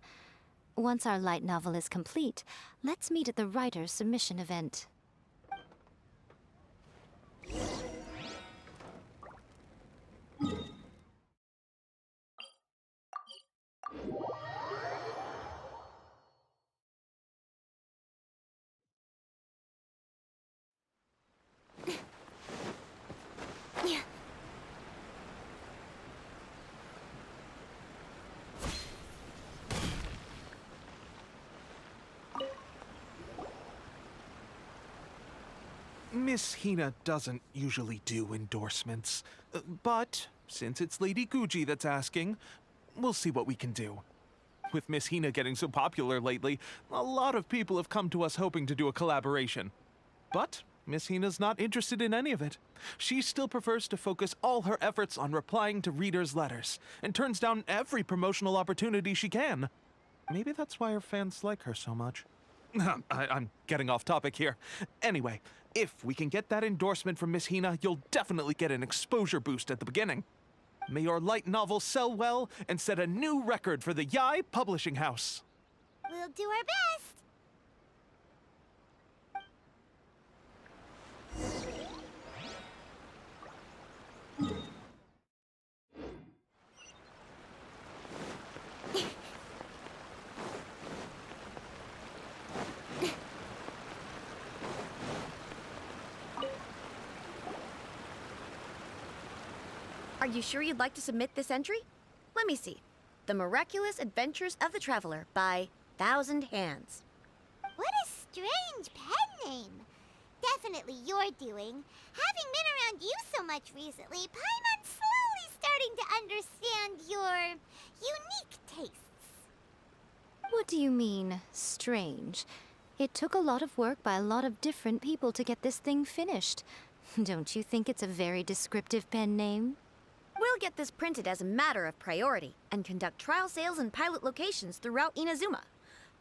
Once our light novel is complete, let's meet at the writer's submission event. Miss Hina doesn't usually do endorsements, but since it's Lady Guji that's asking, we'll see what we can do. With Miss Hina getting so popular lately, a lot of people have come to us hoping to do a collaboration. But Miss Hina's not interested in any of it. She still prefers to focus all her efforts on replying to readers' letters, and turns down every promotional opportunity she can. Maybe that's why her fans like her so much. I'm getting off topic here. Anyway, if we can get that endorsement from Miss Hina, you'll definitely get an exposure boost at the beginning. May your light novel sell well and set a new record for the Yai Publishing House. We'll do our best. Are you sure you'd like to submit this entry? Let me see. The Miraculous Adventures of the Traveler by Thousand Hands. What a strange pen name. Definitely your doing. Having been around you so much recently, Paimon's slowly starting to understand your unique tastes. What do you mean, strange? It took a lot of work by a lot of different people to get this thing finished. Don't you think it's a very descriptive pen name? We'll get this printed as a matter of priority and conduct trial sales in pilot locations throughout Inazuma.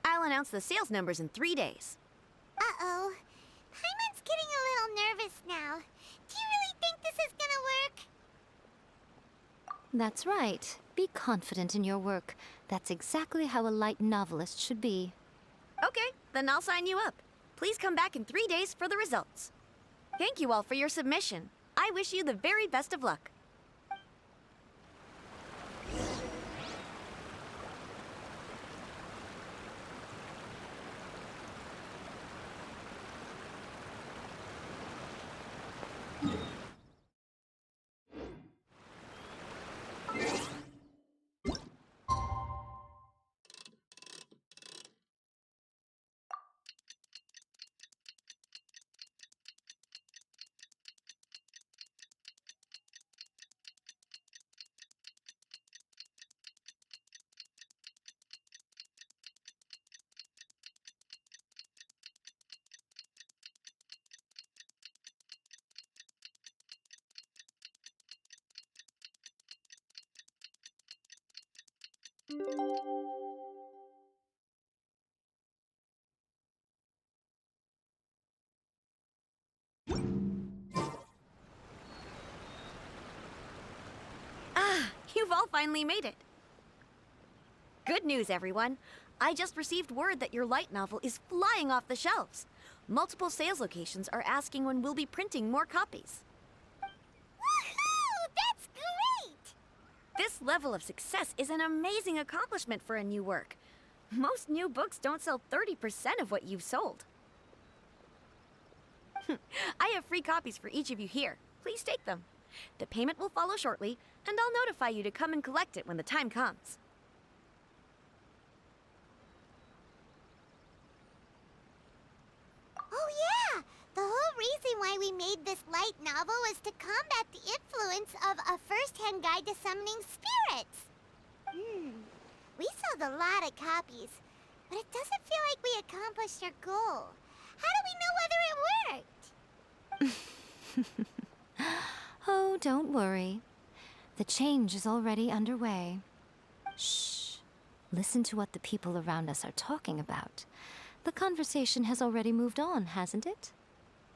I'll announce the sales numbers in 3 days. Uh-oh. Paimon's getting a little nervous now. Do you really think this is gonna work? That's right. Be confident in your work. That's exactly how a light novelist should be. Okay, then I'll sign you up. Please come back in 3 days for the results. Thank you all for your submission. I wish you the very best of luck. You've all finally made it. Good news, everyone. I just received word that your light novel is flying off the shelves. Multiple sales locations are asking when we'll be printing more copies. Woohoo! That's great! This level of success is an amazing accomplishment for a new work. Most new books don't sell 30% of what you've sold. I have free copies for each of you here. Please take them. The payment will follow shortly, and I'll notify you to come and collect it when the time comes. Oh yeah! The whole reason why we made this light novel was to combat the influence of a first-hand guide to summoning spirits. We sold a lot of copies, but it doesn't feel like we accomplished our goal. How do we know whether it worked? Oh, don't worry. The change is already underway. Shh. Listen to what the people around us are talking about. The conversation has already moved on, hasn't it?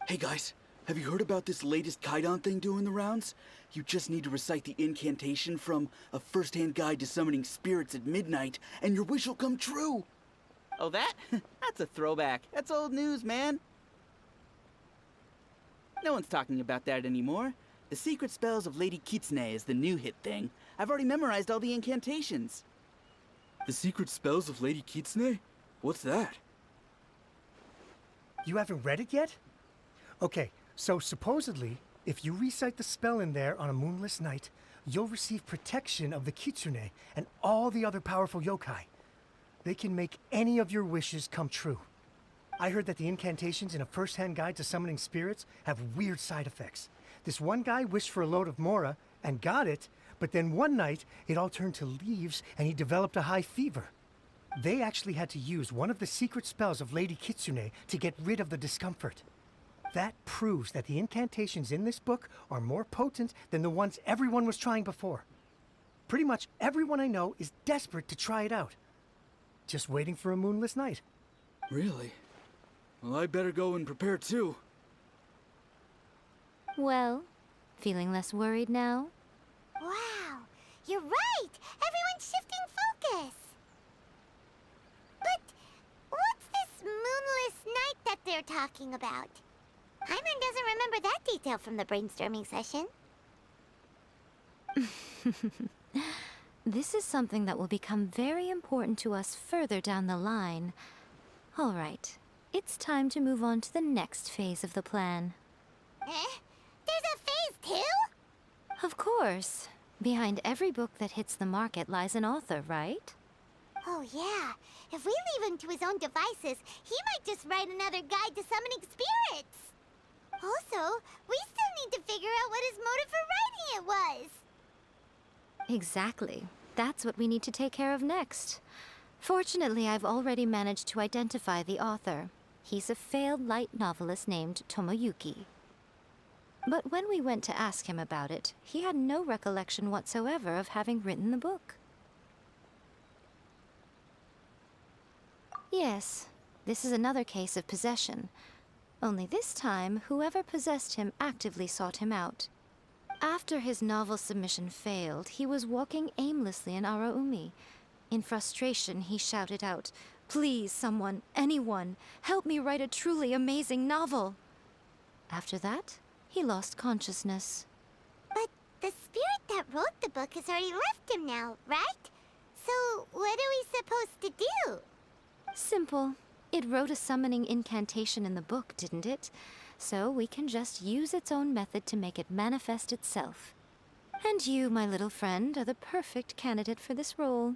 Hey guys, Have you heard about this latest Kaidan thing doing the rounds? You just need to recite the incantation from A First-Hand Guide to Summoning Spirits at midnight, and your wish will come true! Oh, that? That's a throwback. That's old news, man. No one's talking about that anymore. The Secret Spells of Lady Kitsune is the new hit thing. I've already memorized all the incantations. The Secret Spells of Lady Kitsune? What's that? You haven't read it yet? Okay, so supposedly, if you recite the spell in there on a moonless night, you'll receive protection of the Kitsune and all the other powerful yokai. They can make any of your wishes come true. I heard that the incantations in A First-Hand Guide to Summoning Spirits have weird side effects. This one guy wished for a load of mora and got it, but then one night it all turned to leaves and he developed a high fever. They actually had to use one of the secret spells of Lady Kitsune to get rid of the discomfort. That proves that the incantations in this book are more potent than the ones everyone was trying before. Pretty much everyone I know is desperate to try it out. Just waiting for a moonless night. Really? Well, I better go and prepare too. Well, feeling less worried now? Wow, you're right! Everyone's shifting focus! But what's this moonless night that they're talking about? Hyman doesn't remember that detail from the brainstorming session. This is something that will become very important to us further down the line. All right, it's time to move on to the next phase of the plan. Eh? There's a phase 2? Of course. Behind every book that hits the market lies an author, right? Oh yeah, if we leave him to his own devices, he might just write another guide to summoning spirits. Also, we still need to figure out what his motive for writing it was. Exactly. That's what we need to take care of next. Fortunately, I've already managed to identify the author. He's a failed light novelist named Tomoyuki. But when we went to ask him about it, he had no recollection whatsoever of having written the book. Yes, this is another case of possession. Only this time, whoever possessed him actively sought him out. After his novel submission failed, he was walking aimlessly in Araumi. In frustration, he shouted out, "Please, someone, anyone, help me write a truly amazing novel!" After that, he lost consciousness. But the spirit that wrote the book has already left him now, right? So what are we supposed to do? Simple. It wrote a summoning incantation in the book, didn't it? So we can just use its own method to make it manifest itself. And you, my little friend, are the perfect candidate for this role.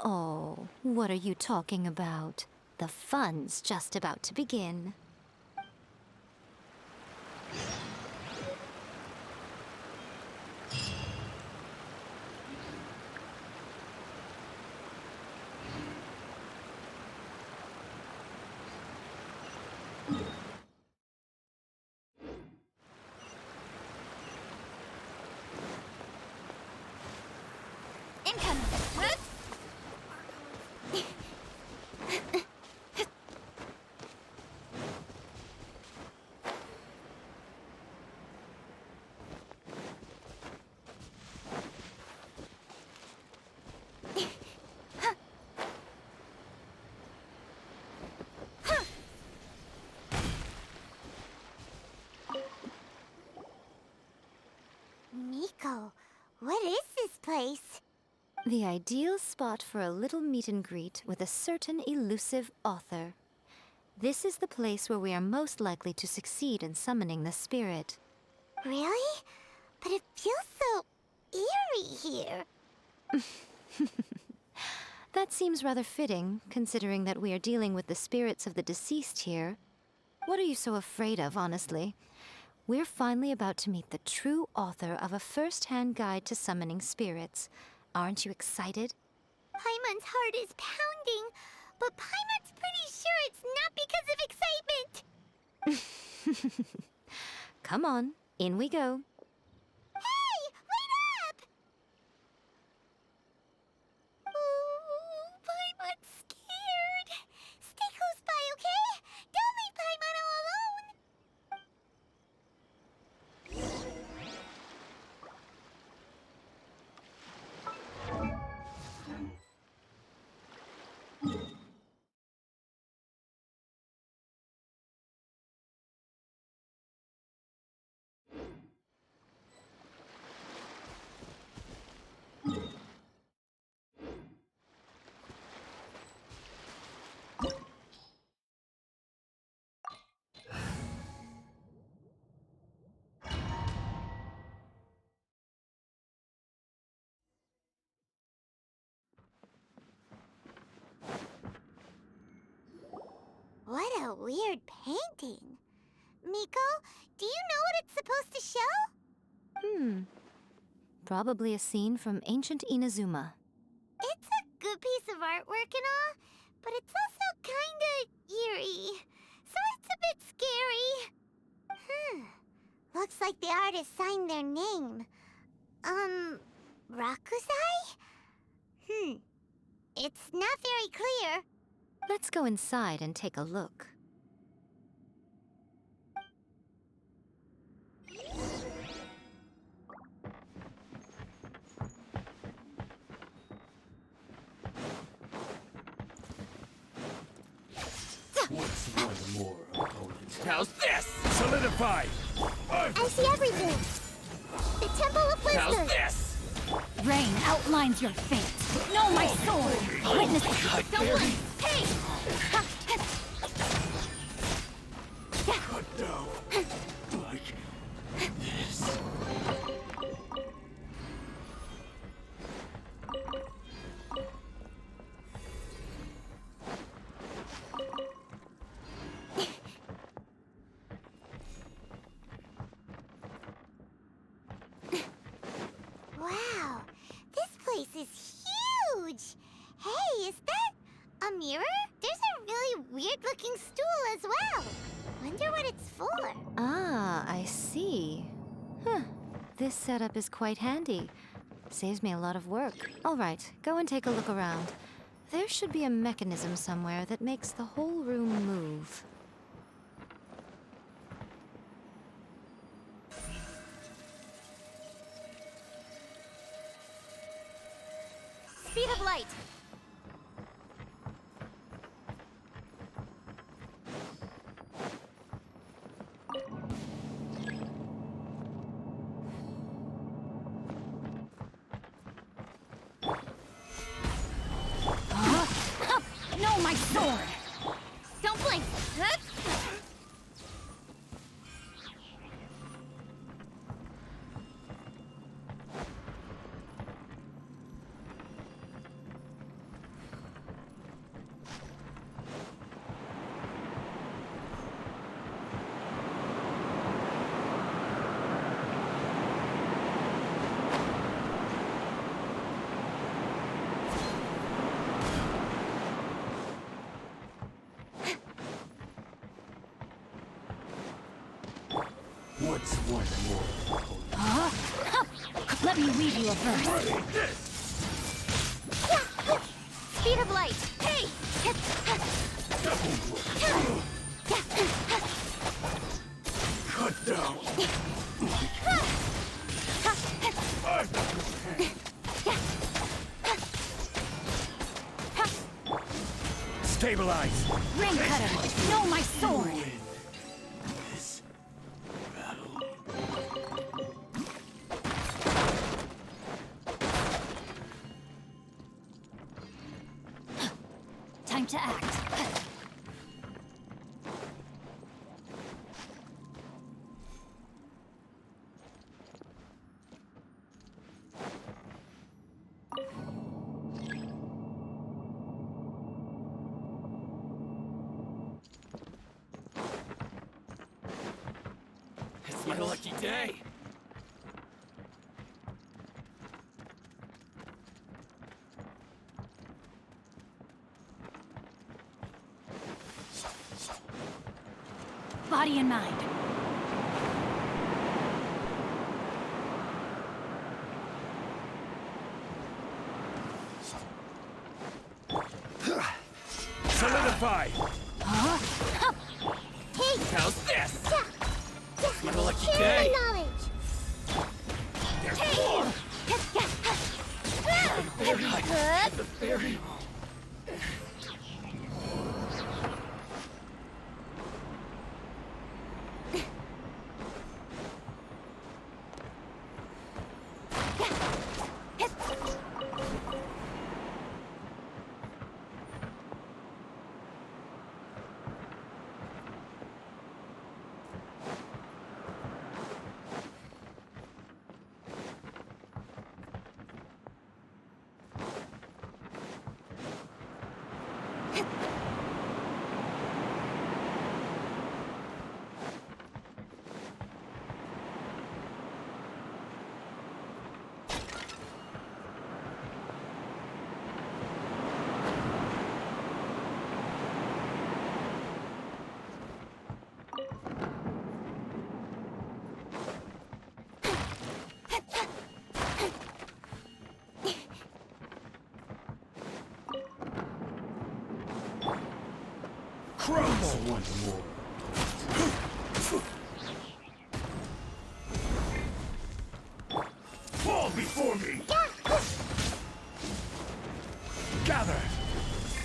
Oh, what are you talking about? The fun's just about to begin. Incoming! Miko, what is this place? The ideal spot for a little meet and greet with a certain elusive author. This is the place where we are most likely to succeed in summoning the spirit. Really? But it feels so eerie here. That seems rather fitting, considering that we are dealing with the spirits of the deceased here. What are you so afraid of, honestly? We're finally about to meet the true author of a first-hand guide to summoning spirits. Aren't you excited? Paimon's heart is pounding, but Paimon's pretty sure it's not because of excitement. Come on, in we go. Hey, wait up! Oh, Paimon's scared. Stay close by, okay? Don't leave Paimon all alone. What a weird painting. Miko, do you know what it's supposed to show? Probably a scene from ancient Inazuma. It's a good piece of artwork and all, but it's also kinda eerie. So it's a bit scary. Looks like the artist signed their name. Rakusai? It's not very clear. Let's go inside and take a look. What's one more opponent? How's this? Solidify! I see everything. The Temple of How's Wisdom. this? Rain outlines your fate. No, my sword! Witness it! Don't worry! Hey! Cut down. Like this. Wow, this place is huge. Hey, is that a mirror? There's a really weird-looking stool as well. Wonder what it's for. Ah, I see. This setup is quite handy. Saves me a lot of work. All right, go and take a look around. There should be a mechanism somewhere that makes the whole room move. Speed of light! No, my sword! Don't blink! What's one more opponent? Let me read you a verse. Speed of light! Hey! Cut down. Stabilize! Rain cutter! No, my sword! This battle. Time to act. lucky day. Body and mind. Solidify. Huh? Hey! How's this? Yeah! What a lucky Share day. my knowledge! Very. Crumble once more. Fall before me. Gather.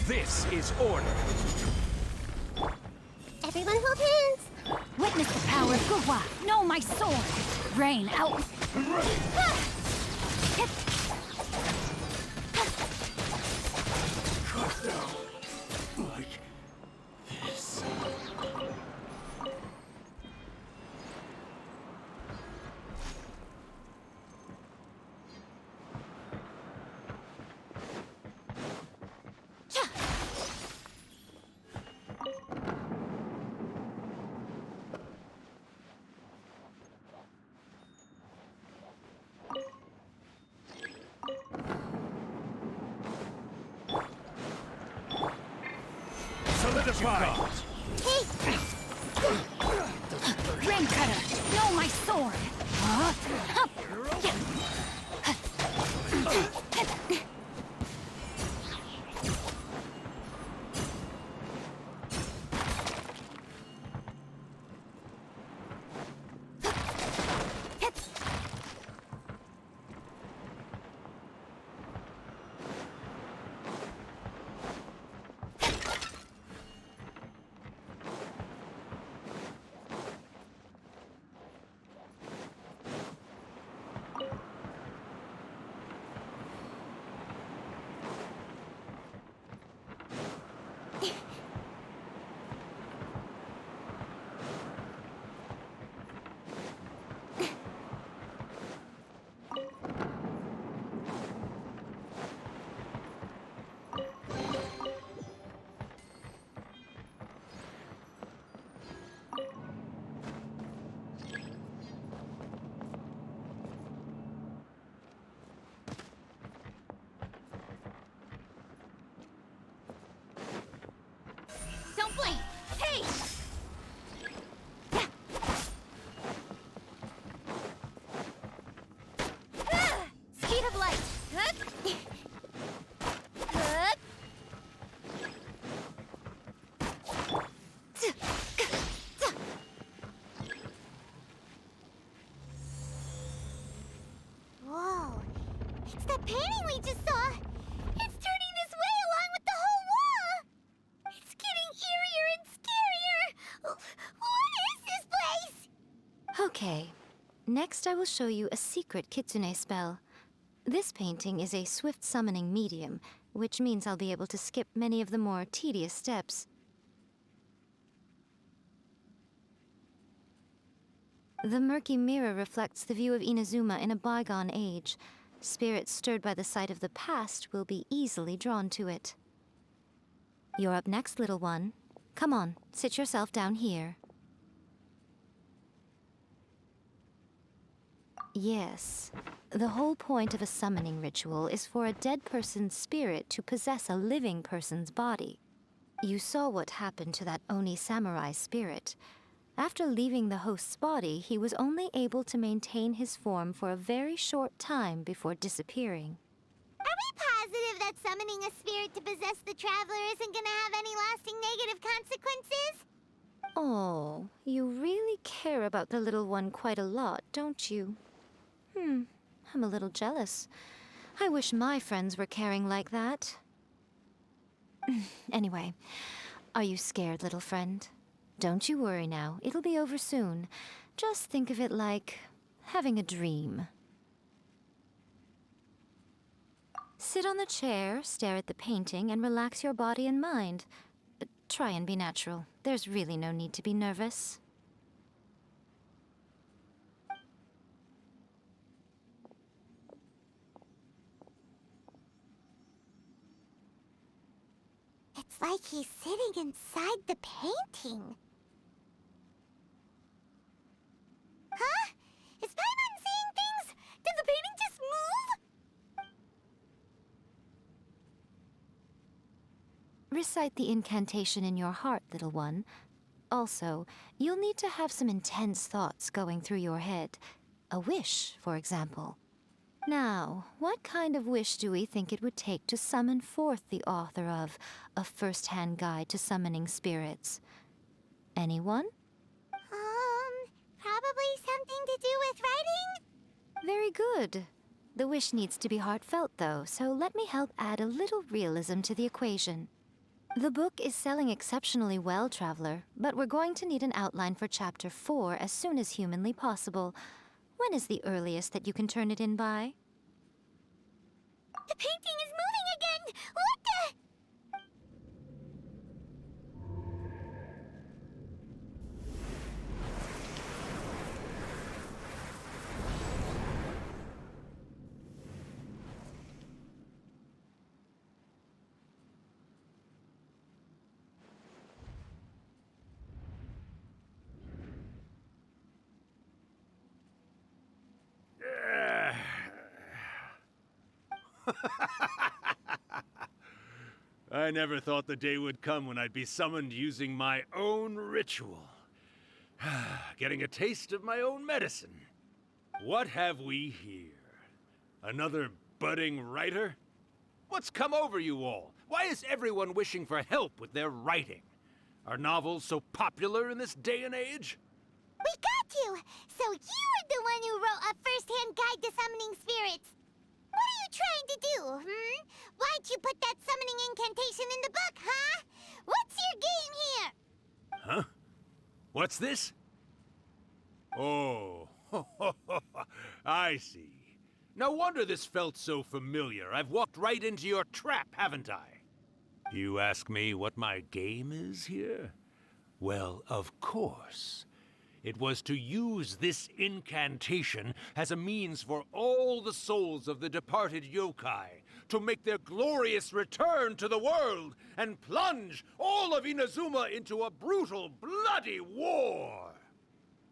This is order. Everyone hold hands! Witness the power of Gugwa. Know my sword. Rain out. I'm ready. Cut down. Like this. Solidify. Rain cutter. Know my sword. Huh? Don't blink. Hey! Speed of light! Whoa! It's that painting we just saw! It's turning this way along with the whole wall! It's getting eerier and scarier! What is this place? Okay. Next, I will show you a secret kitsune spell. This painting is a swift summoning medium, which means I'll be able to skip many of the more tedious steps. The murky mirror reflects the view of Inazuma in a bygone age. Spirits stirred by the sight of the past will be easily drawn to it. You're up next, little one. Come on, sit yourself down here. Yes. The whole point of a summoning ritual is for a dead person's spirit to possess a living person's body. You saw what happened to that Oni samurai spirit. After leaving the host's body, he was only able to maintain his form for a very short time before disappearing. Are we positive that summoning a spirit to possess the traveler isn't gonna have any lasting negative consequences? Oh, you really care about the little one quite a lot, don't you? I'm a little jealous. I wish my friends were caring like that. Anyway, are you scared, little friend? Don't you worry now, it'll be over soon. Just think of it like having a dream. Sit on the chair, stare at the painting, and relax your body and mind. But try and be natural. There's really no need to be nervous. It's like he's sitting inside the painting. Huh? Is Paimon seeing things? Did the painting just move? Recite the incantation in your heart, little one. Also, you'll need to have some intense thoughts going through your head. A wish, for example. Now, what kind of wish do we think it would take to summon forth the author of A First-Hand Guide to Summoning Spirits? Anyone? Probably something to do with writing? Very good. The wish needs to be heartfelt, though, so let me help add a little realism to the equation. The book is selling exceptionally well, Traveler, but we're going to need an outline for Chapter 4 as soon as humanly possible. When is the earliest that you can turn it in by? The painting is moving again! What the? I never thought the day would come when I'd be summoned using my own ritual. Getting a taste of my own medicine. What have we here? Another budding writer? What's come over you all? Why is everyone wishing for help with their writing? Are novels so popular in this day and age? We got you! So you were the one who wrote A First-Hand Guide to Summoning Spirits. What are you trying to do, Why'd you put that summoning incantation in the book, huh? What's your game here? Huh? What's this? Oh, I see. No wonder this felt so familiar. I've walked right into your trap, haven't I? You ask me what my game is here? Well, of course. It was to use this incantation as a means for all the souls of the departed yokai to make their glorious return to the world and plunge all of Inazuma into a brutal, bloody war!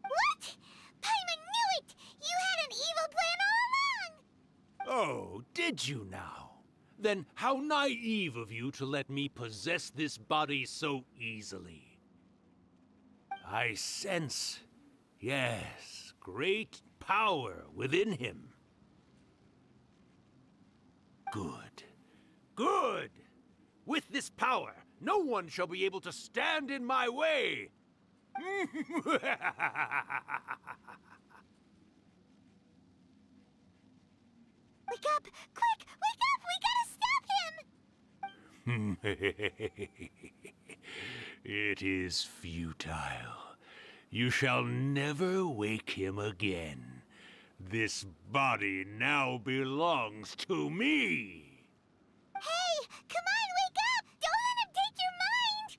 What? Paimon knew it! You had an evil plan all along! Oh, did you now? Then how naive of you to let me possess this body so easily. I sense, yes, great power within him. Good. Good! With this power, no one shall be able to stand in my way! Wake up! Quick! Wake up! We gotta stop him! It is futile. You shall never wake him again. This body now belongs to me! Hey! Come on, wake up! Don't let him take your mind!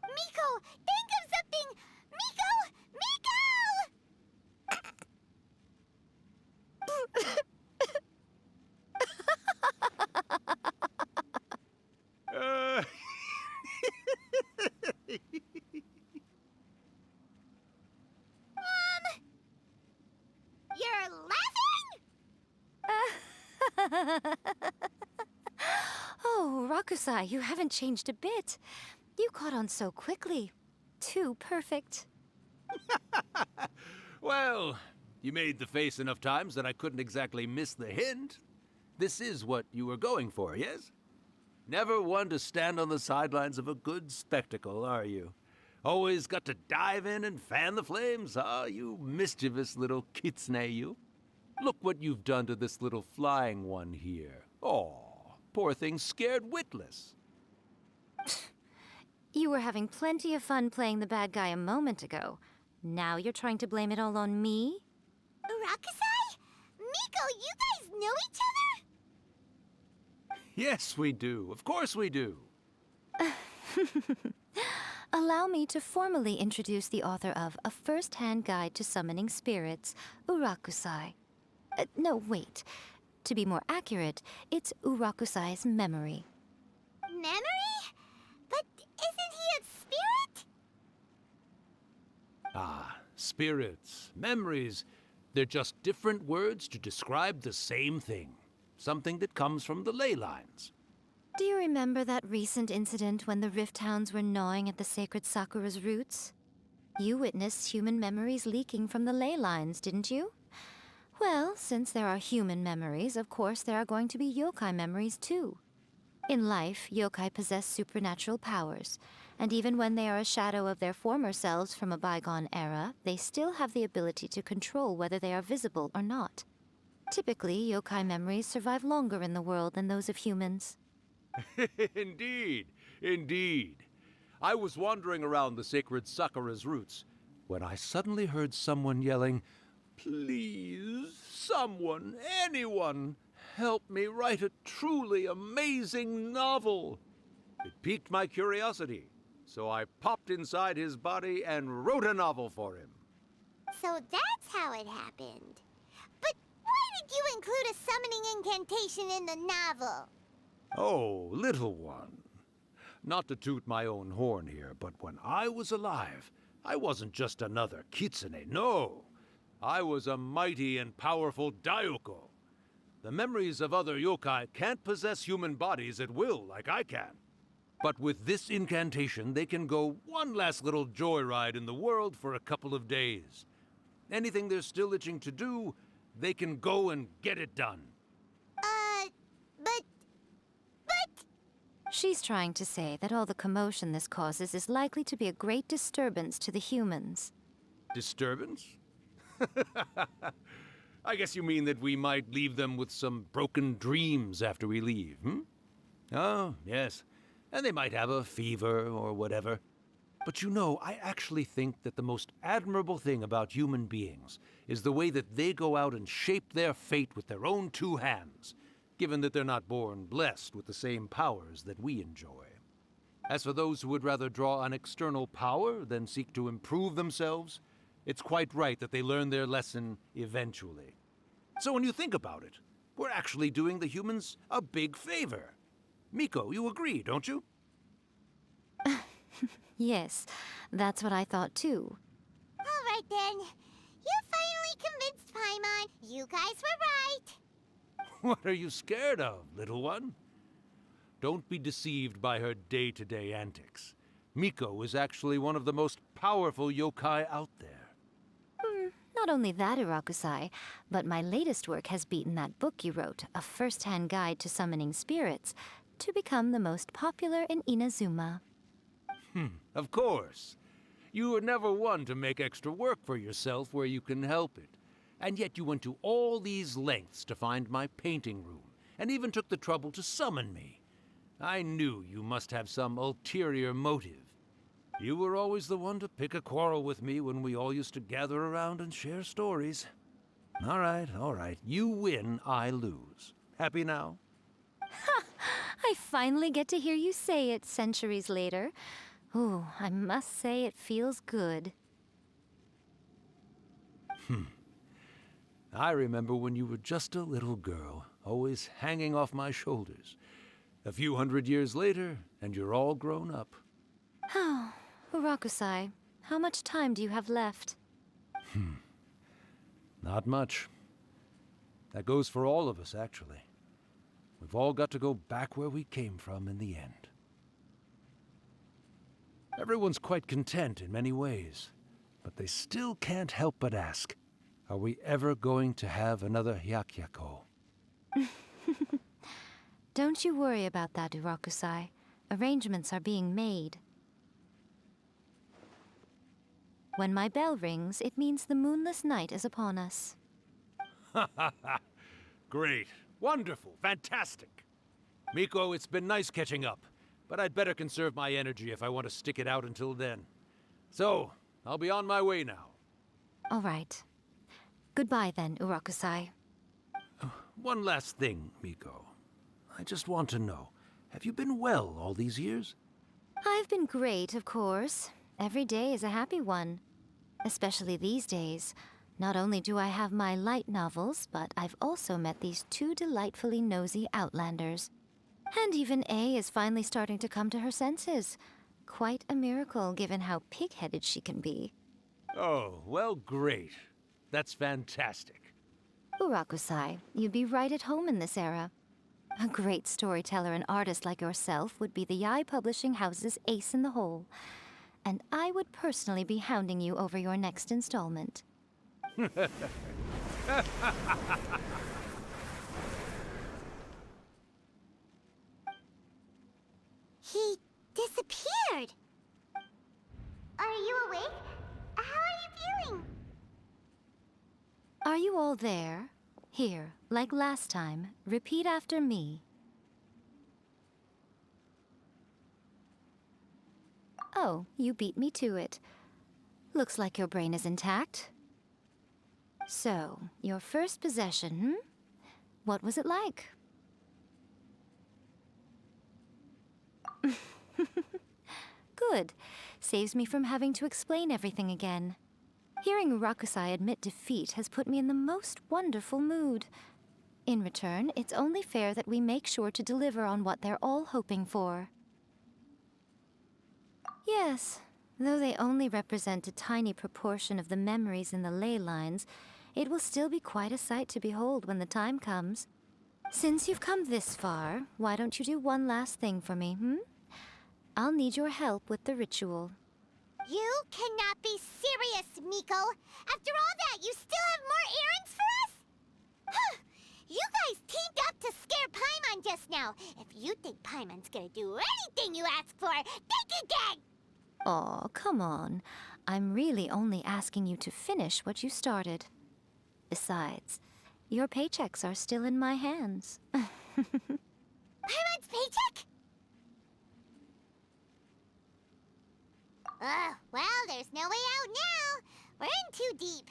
Miko, think of something! Miko! You're laughing? Oh, Rakusai, you haven't changed a bit. You caught on so quickly. Too perfect. Well, you made the face enough times that I couldn't exactly miss the hint. This is what you were going for, yes? Never one to stand on the sidelines of a good spectacle, are you? Always got to dive in and fan the flames, huh? You mischievous little kitsune, you. Look what you've done to this little flying one here. Aw, poor thing scared witless. You were having plenty of fun playing the bad guy a moment ago. Now you're trying to blame it all on me? Rakusai? Miko, you guys know each other? Yes, we do. Of course we do. Allow me to formally introduce the author of A First-Hand Guide to Summoning Spirits, Urakusai. No, wait. To be more accurate, it's Urakusai's memory. Memory? But isn't he a spirit? Ah, spirits, memories. They're just different words to describe the same thing. Something that comes from the ley lines. Do you remember that recent incident when the Rift Hounds were gnawing at the sacred Sakura's roots? You witnessed human memories leaking from the ley lines, didn't you? Well, since there are human memories, of course there are going to be yokai memories too. In life, yokai possess supernatural powers, and even when they are a shadow of their former selves from a bygone era, they still have the ability to control whether they are visible or not. Typically, yokai memories survive longer in the world than those of humans. Indeed, indeed. I was wandering around the sacred Sakura's roots when I suddenly heard someone yelling, "Please, someone, anyone, help me write a truly amazing novel." It piqued my curiosity, so I popped inside his body and wrote a novel for him. So that's how it happened. But why did you include a summoning incantation in the novel? Oh, little one. Not to toot my own horn here, but when I was alive, I wasn't just another kitsune, no. I was a mighty and powerful Daiuko. The memories of other yokai can't possess human bodies at will like I can. But with this incantation, they can go one last little joyride in the world for a couple of days. Anything they're still itching to do, they can go and get it done. But... She's trying to say that all the commotion this causes is likely to be a great disturbance to the humans. Disturbance? I guess you mean that we might leave them with some broken dreams after we leave, hmm? Oh, yes. And they might have a fever or whatever. But you know, I actually think that the most admirable thing about human beings is the way that they go out and shape their fate with their own two hands, given that they're not born blessed with the same powers that we enjoy. As for those who would rather draw on external power than seek to improve themselves, it's quite right that they learn their lesson eventually. So when you think about it, we're actually doing the humans a big favor. Miko, you agree, don't you? Yes, that's what I thought too. All right then. You finally convinced Paimon. You guys were right. What are you scared of, little one? Don't be deceived by her day-to-day antics. Miko is actually one of the most powerful yokai out there. Not only that, Urakusai, but my latest work has beaten that book you wrote, A First-Hand Guide to Summoning Spirits, to become the most popular in Inazuma. Of course. You were never one to make extra work for yourself where you can help it. And yet you went to all these lengths to find my painting room, and even took the trouble to summon me. I knew you must have some ulterior motive. You were always the one to pick a quarrel with me when we all used to gather around and share stories. All right. You win, I lose. Happy now? I finally get to hear you say it centuries later. Ooh, I must say it feels good. I remember when you were just a little girl, always hanging off my shoulders. A few hundred years later, and you're all grown up. Oh, Urakusai, how much time do you have left? Not much. That goes for all of us, actually. We've all got to go back where we came from in the end. Everyone's quite content in many ways, but they still can't help but ask, are we ever going to have another Hyakyako? Don't you worry about that, Urakusai. Arrangements are being made. When my bell rings, it means the moonless night is upon us. Great. Wonderful. Fantastic. Miko, it's been nice catching up, but I'd better conserve my energy if I want to stick it out until then. So, I'll be on my way now. All right. Goodbye then, Urakusai. One last thing, Miko. I just want to know, have you been well all these years? I've been great, of course. Every day is a happy one. Especially these days. Not only do I have my light novels, but I've also met these two delightfully nosy outlanders. And even A is finally starting to come to her senses. Quite a miracle, given how pig-headed she can be. Oh, well, great. That's fantastic. Urakusai, you'd be right at home in this era. A great storyteller and artist like yourself would be the Yae Publishing House's ace in the hole. And I would personally be hounding you over your next installment. He disappeared. Are you awake? How are you feeling? Are you all there? Here, like last time, repeat after me. Oh, you beat me to it. Looks like your brain is intact. So, your first possession, What was it like? Good. Saves me from having to explain everything again. Hearing Urakusai admit defeat has put me in the most wonderful mood. In return, it's only fair that we make sure to deliver on what they're all hoping for. Yes, though they only represent a tiny proportion of the memories in the ley lines, it will still be quite a sight to behold when the time comes. Since you've come this far, why don't you do one last thing for me, I'll need your help with the ritual. You cannot be serious, Miko! After all that, you still have more errands for us? Huh. You guys teamed up to scare Paimon just now. If you think Paimon's gonna do anything you ask for, think again! Aw, come on. I'm really only asking you to finish what you started. Besides, your paychecks are still in my hands. Paimon's paycheck? Well, there's no way out now. We're in too deep.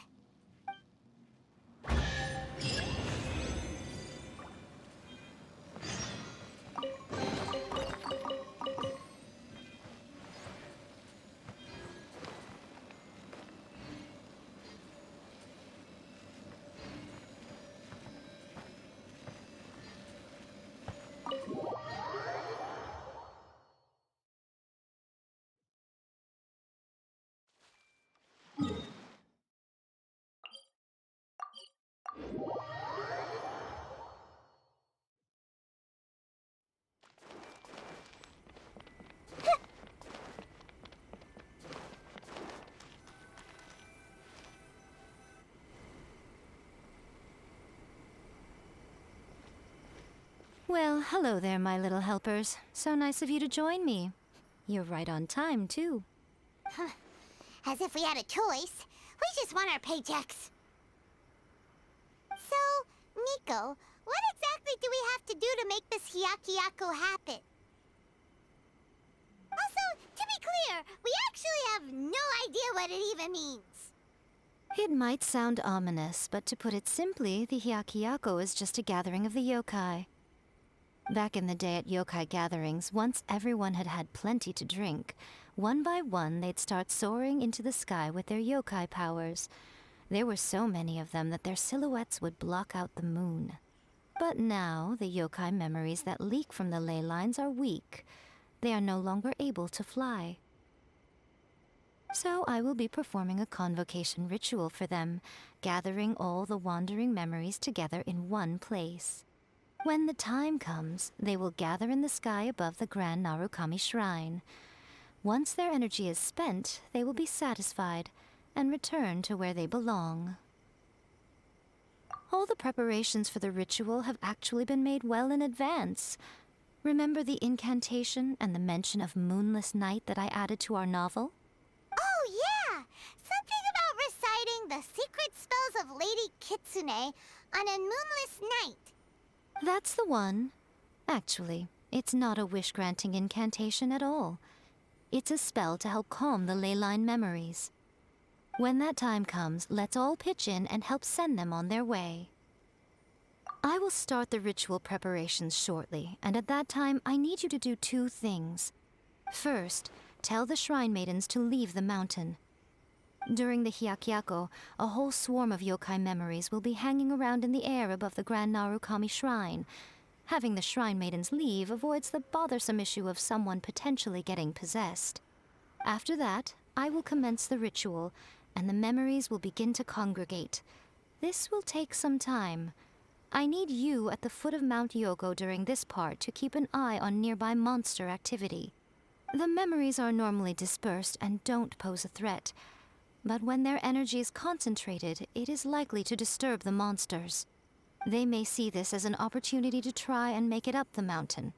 Well, hello there, my little helpers. So nice of you to join me. You're right on time, too. As if we had a choice. We just want our paychecks. So, Miko, what exactly do we have to do to make this Hyakyako happen? Also, to be clear, we actually have no idea what it even means. It might sound ominous, but to put it simply, the Hyakyako is just a gathering of the yokai. Back in the day at yokai gatherings, once everyone had had plenty to drink, one by one they'd start soaring into the sky with their yokai powers. There were so many of them that their silhouettes would block out the moon. But now, the yokai memories that leak from the ley lines are weak. They are no longer able to fly. So I will be performing a convocation ritual for them, gathering all the wandering memories together in one place. When the time comes, they will gather in the sky above the Grand Narukami Shrine. Once their energy is spent, they will be satisfied and return to where they belong. All the preparations for the ritual have actually been made well in advance. Remember the incantation and the mention of moonless night that I added to our novel? Oh, yeah! Something about reciting the secret spells of Lady Kitsune on a moonless night. That's the one. Actually, it's not a wish-granting incantation at all. It's a spell to help calm the ley line memories. When that time comes, let's all pitch in and help send them on their way. I will start the ritual preparations shortly, and at that time, I need you to do two things. First, tell the shrine maidens to leave the mountain. During the Hyakyako, a whole swarm of yokai memories will be hanging around in the air above the Grand Narukami Shrine. Having the shrine maidens leave avoids the bothersome issue of someone potentially getting possessed. After that, I will commence the ritual, and the memories will begin to congregate. This will take some time. I need you at the foot of Mount Yogo during this part to keep an eye on nearby monster activity. The memories are normally dispersed and don't pose a threat, but when their energy is concentrated, it is likely to disturb the monsters. They may see this as an opportunity to try and make it up the mountain.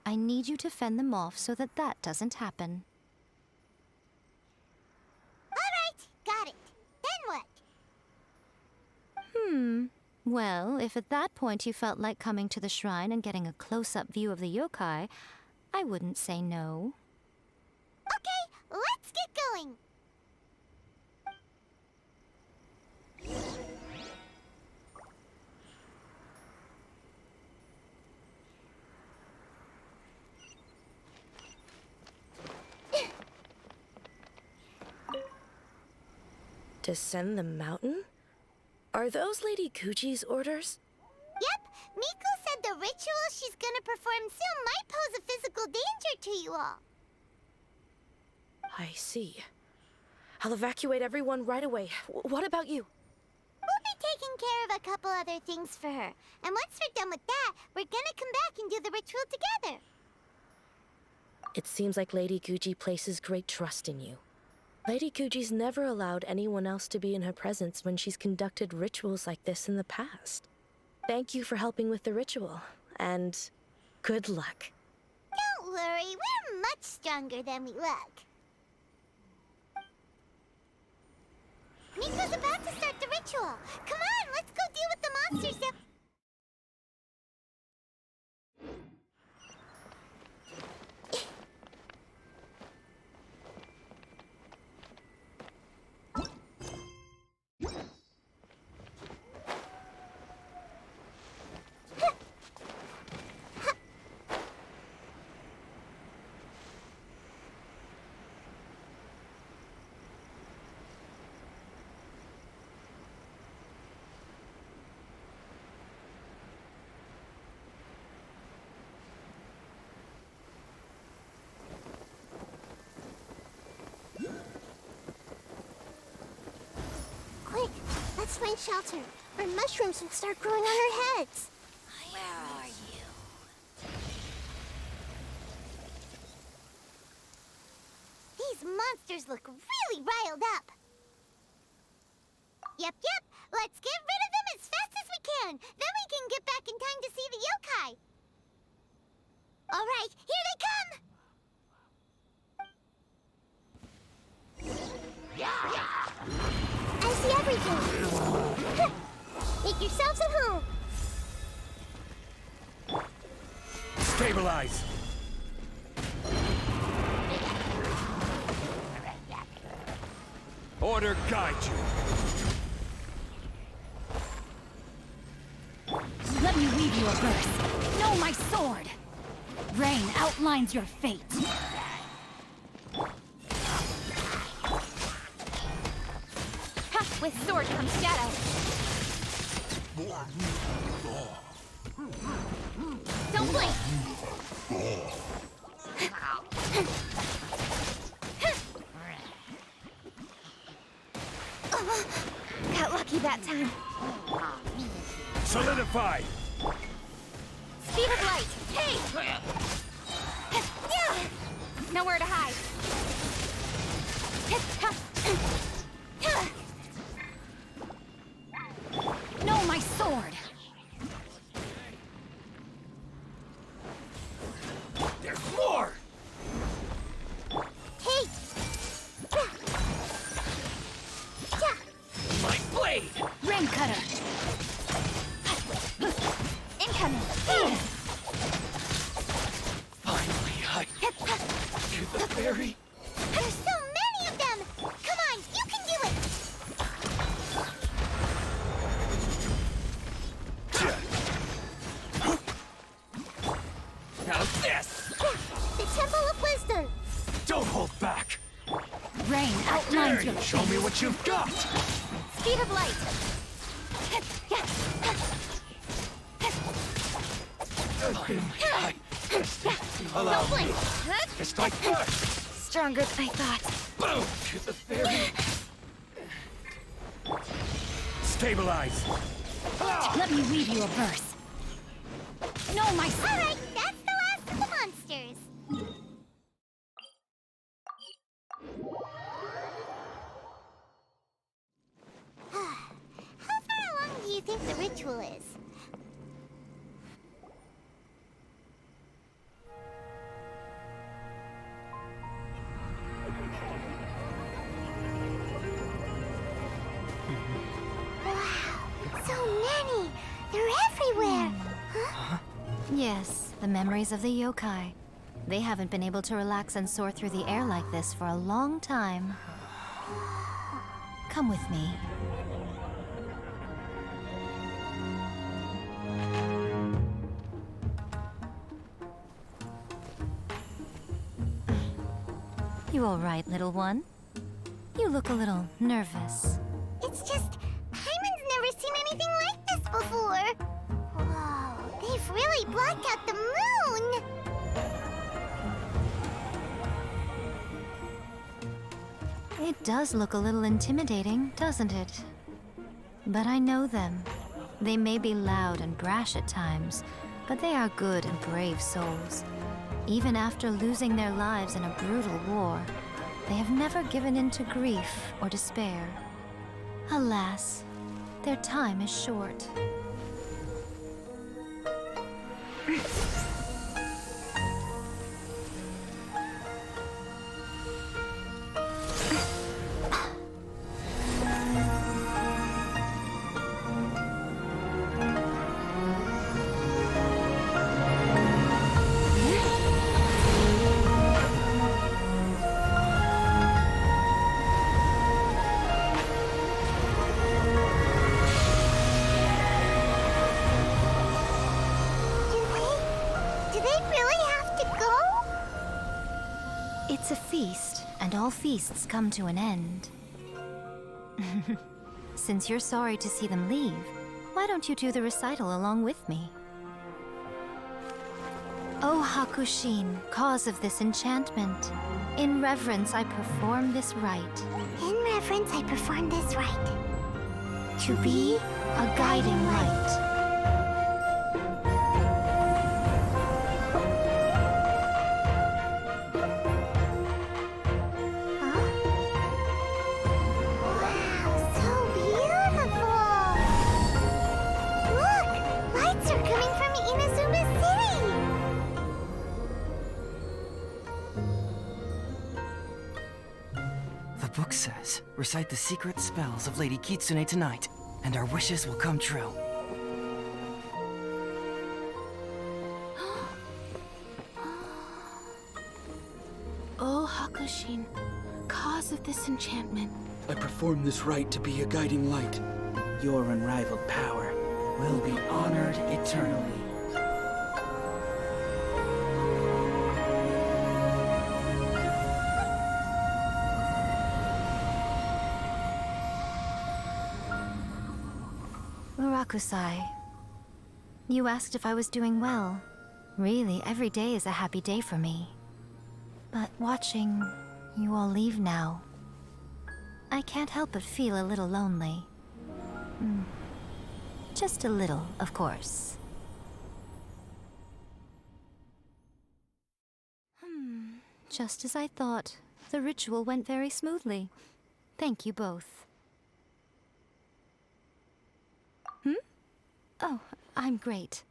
I need you to fend them off so that that doesn't happen. All right, got it. Then what? Well, if at that point you felt like coming to the shrine and getting a close-up view of the yokai, I wouldn't say no. Okay, let's get going. Descend the mountain? Are those Lady Guji's orders? Yep, Miku said the ritual she's gonna perform soon might pose a physical danger to you all. I see. I'll evacuate everyone right away. What about you? We'll be taking care of a couple other things for her. And once we're done with that, we're gonna come back and do the ritual together. It seems like Lady Guji places great trust in you. Lady Guji's never allowed anyone else to be in her presence when she's conducted rituals like this in the past. Thank you for helping with the ritual, and good luck. Don't worry, we're much stronger than we look. Miko's about to start the ritual. Come on, let's go deal with the monsters that... Quick, let's find shelter, or mushrooms will start growing on our heads. Where are you? These monsters look really riled up. Yep, let's get rid of them as fast as we can. Then we can get back in time to see the yokai. All right, here they come. I see everything. Make yourselves at home. Stabilize! Order guide you. Let me weave you a verse. Know my sword. Rain outlines your fate. Ha! With sword comes shadow. Don't blink. Got lucky that time. Solidify! Speed of light! Hey! Nowhere to hide. No, my sword! There's more! Hey! My blade! Rain cutter! Incoming! Finally, to the ferry. There's so many of them! Come on, you can do it! How's this? The Temple of Wisdom! Don't hold back! Rain outlines your Show me what you've got! Speed of light! Allow blink! me to strike first! Stronger than I thought. Boom! To the ferry. Stabilize! Let me weave you a verse. No, my Alright, that's the last of the monsters! How far along do you think the ritual is? Wow, so many! They're everywhere! Huh? Yes, the memories of the yokai. They haven't been able to relax and soar through the air like this for a long time. Come with me. You all right, little one? You look a little nervous. It's just, Hyman's never seen anything like this before! Whoa, they've really blocked out the moon! It does look a little intimidating, doesn't it? But I know them. They may be loud and brash at times, but they are good and brave souls. Even after losing their lives in a brutal war, they have never given in to grief or despair. Alas, their time is short. Do they really have to go? It's a feast, and all feasts come to an end. Since you're sorry to see them leave, why don't you do the recital along with me? O Hakushin, cause of this enchantment, in reverence I perform this rite. In reverence, I perform this rite. To be a guiding light. Wow, so beautiful! Look! Lights are coming from Inazuma City! The book says, recite the secret spells of Lady Kitsune tonight, and our wishes will come true. O Hakushin, cause of this enchantment. I perform this rite to be a guiding light. Your unrivaled power will be honored eternally. Murakusai, you asked if I was doing well. Really, every day is a happy day for me. But watching you all leave now, I can't help but feel a little lonely. Just a little, of course. Just as I thought. The ritual went very smoothly. Thank you both. Oh, I'm great.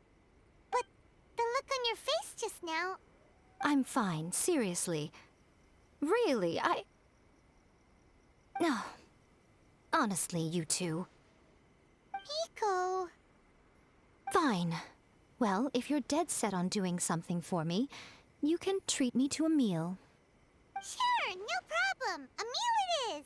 But the look on your face just now... I'm fine, seriously. Really, No. Honestly, you two. Miko... Fine. Well, if you're dead set on doing something for me, you can treat me to a meal. Sure, no problem. A meal it is.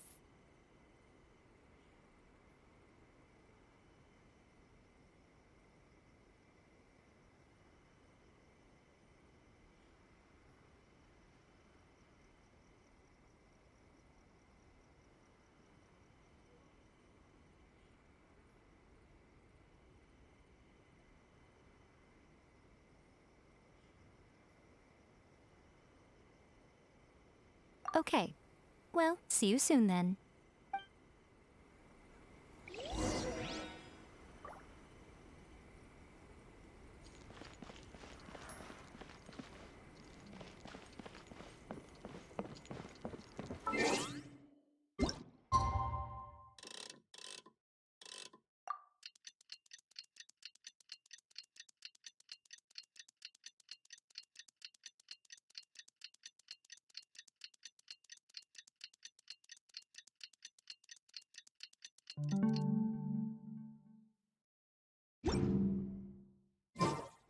Okay. Well, see you soon then.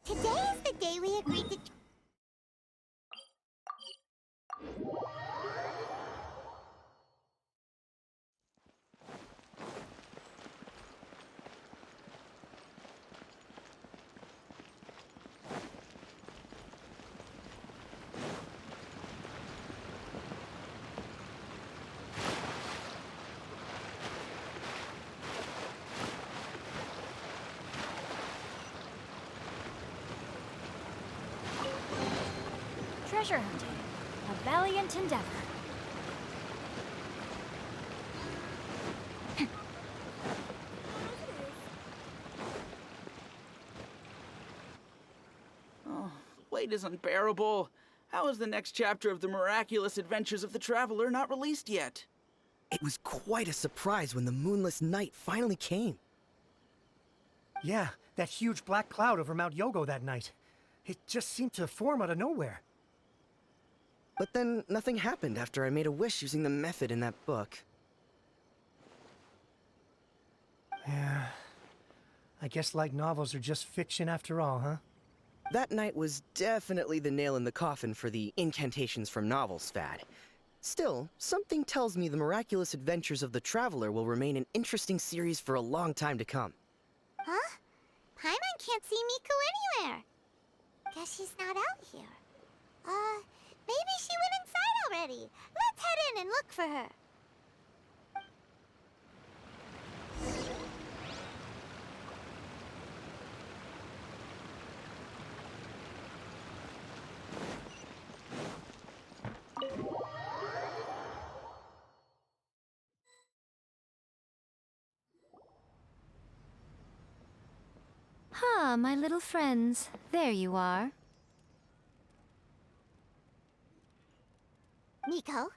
Today is the day we agreed to... Treasure hunting. A valiant endeavor. Oh, wait is unbearable. How is the next chapter of the miraculous adventures of the Traveler not released yet? It was quite a surprise when the moonless night finally came. Yeah, that huge black cloud over Mount Yogo that night. It just seemed to form out of nowhere. But then nothing happened after I made a wish using the method in that book. Yeah. I guess light novels are just fiction after all, huh? That night was definitely the nail in the coffin for the incantations from novels fad. Still, something tells me the miraculous adventures of the Traveler will remain an interesting series for a long time to come. Huh? Paimon can't see Miko anywhere. Guess she's not out here. Maybe she went inside already. Let's head in and look for her. Ah, my little friends. There you are. Miko, what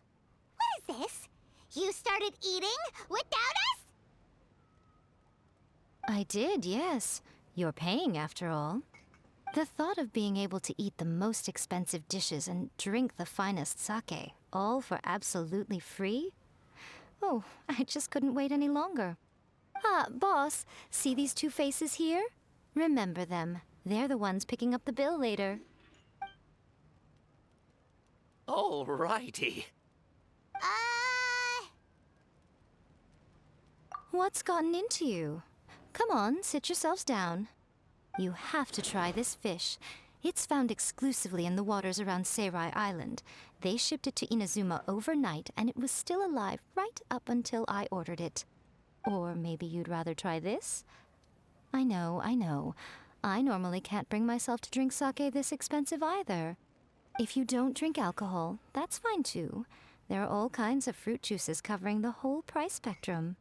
is this? You started eating without us? I did, yes. You're paying, after all. The thought of being able to eat the most expensive dishes and drink the finest sake, all for absolutely free? Oh, I just couldn't wait any longer. Ah, boss, see these two faces here? Remember them. They're the ones picking up the bill later. Alrighty. What's gotten into you? Come on, sit yourselves down. You have to try this fish. It's found exclusively in the waters around Seirai Island. They shipped it to Inazuma overnight, and it was still alive right up until I ordered it. Or maybe you'd rather try this? I know. I normally can't bring myself to drink sake this expensive either. If you don't drink alcohol, that's fine too. There are all kinds of fruit juices covering the whole price spectrum.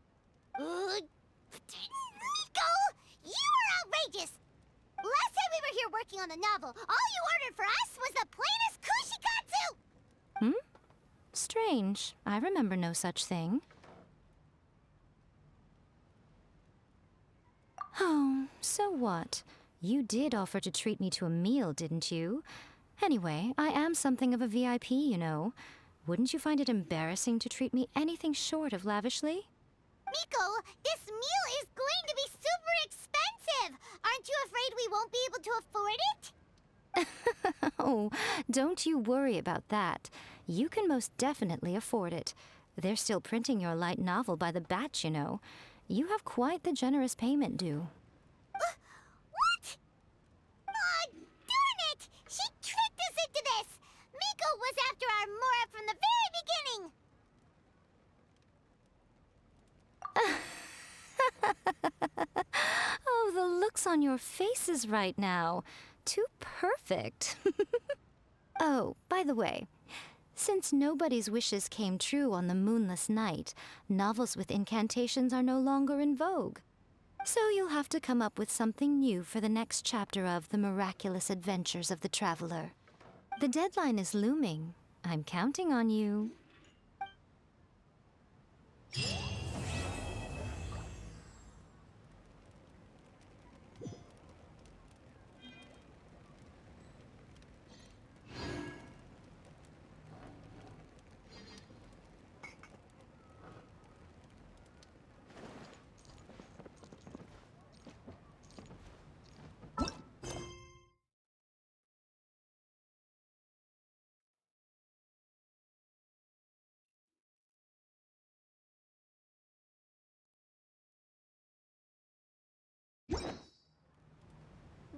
Miko, you are outrageous! Last time we were here working on the novel, all you ordered for us was the plainest kushikatsu! Strange. I remember no such thing. Oh, so what? You did offer to treat me to a meal, didn't you? Anyway, I am something of a VIP, you know. Wouldn't you find it embarrassing to treat me anything short of lavishly? Miko, this meal is going to be super expensive! Aren't you afraid we won't be able to afford it? Oh, don't you worry about that. You can most definitely afford it. They're still printing your light novel by the batch, you know. You have quite the generous payment due. What? Aw, darn it! She tricked us into this! Miko was after our Mora from the very beginning! Oh, the looks on your faces right now. Too perfect. Oh, by the way, since nobody's wishes came true on the moonless night, novels with incantations are no longer in vogue. So you'll have to come up with something new for the next chapter of The Miraculous Adventures of the Traveler. The deadline is looming. I'm counting on you.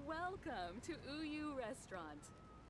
Welcome to Uyu Restaurant.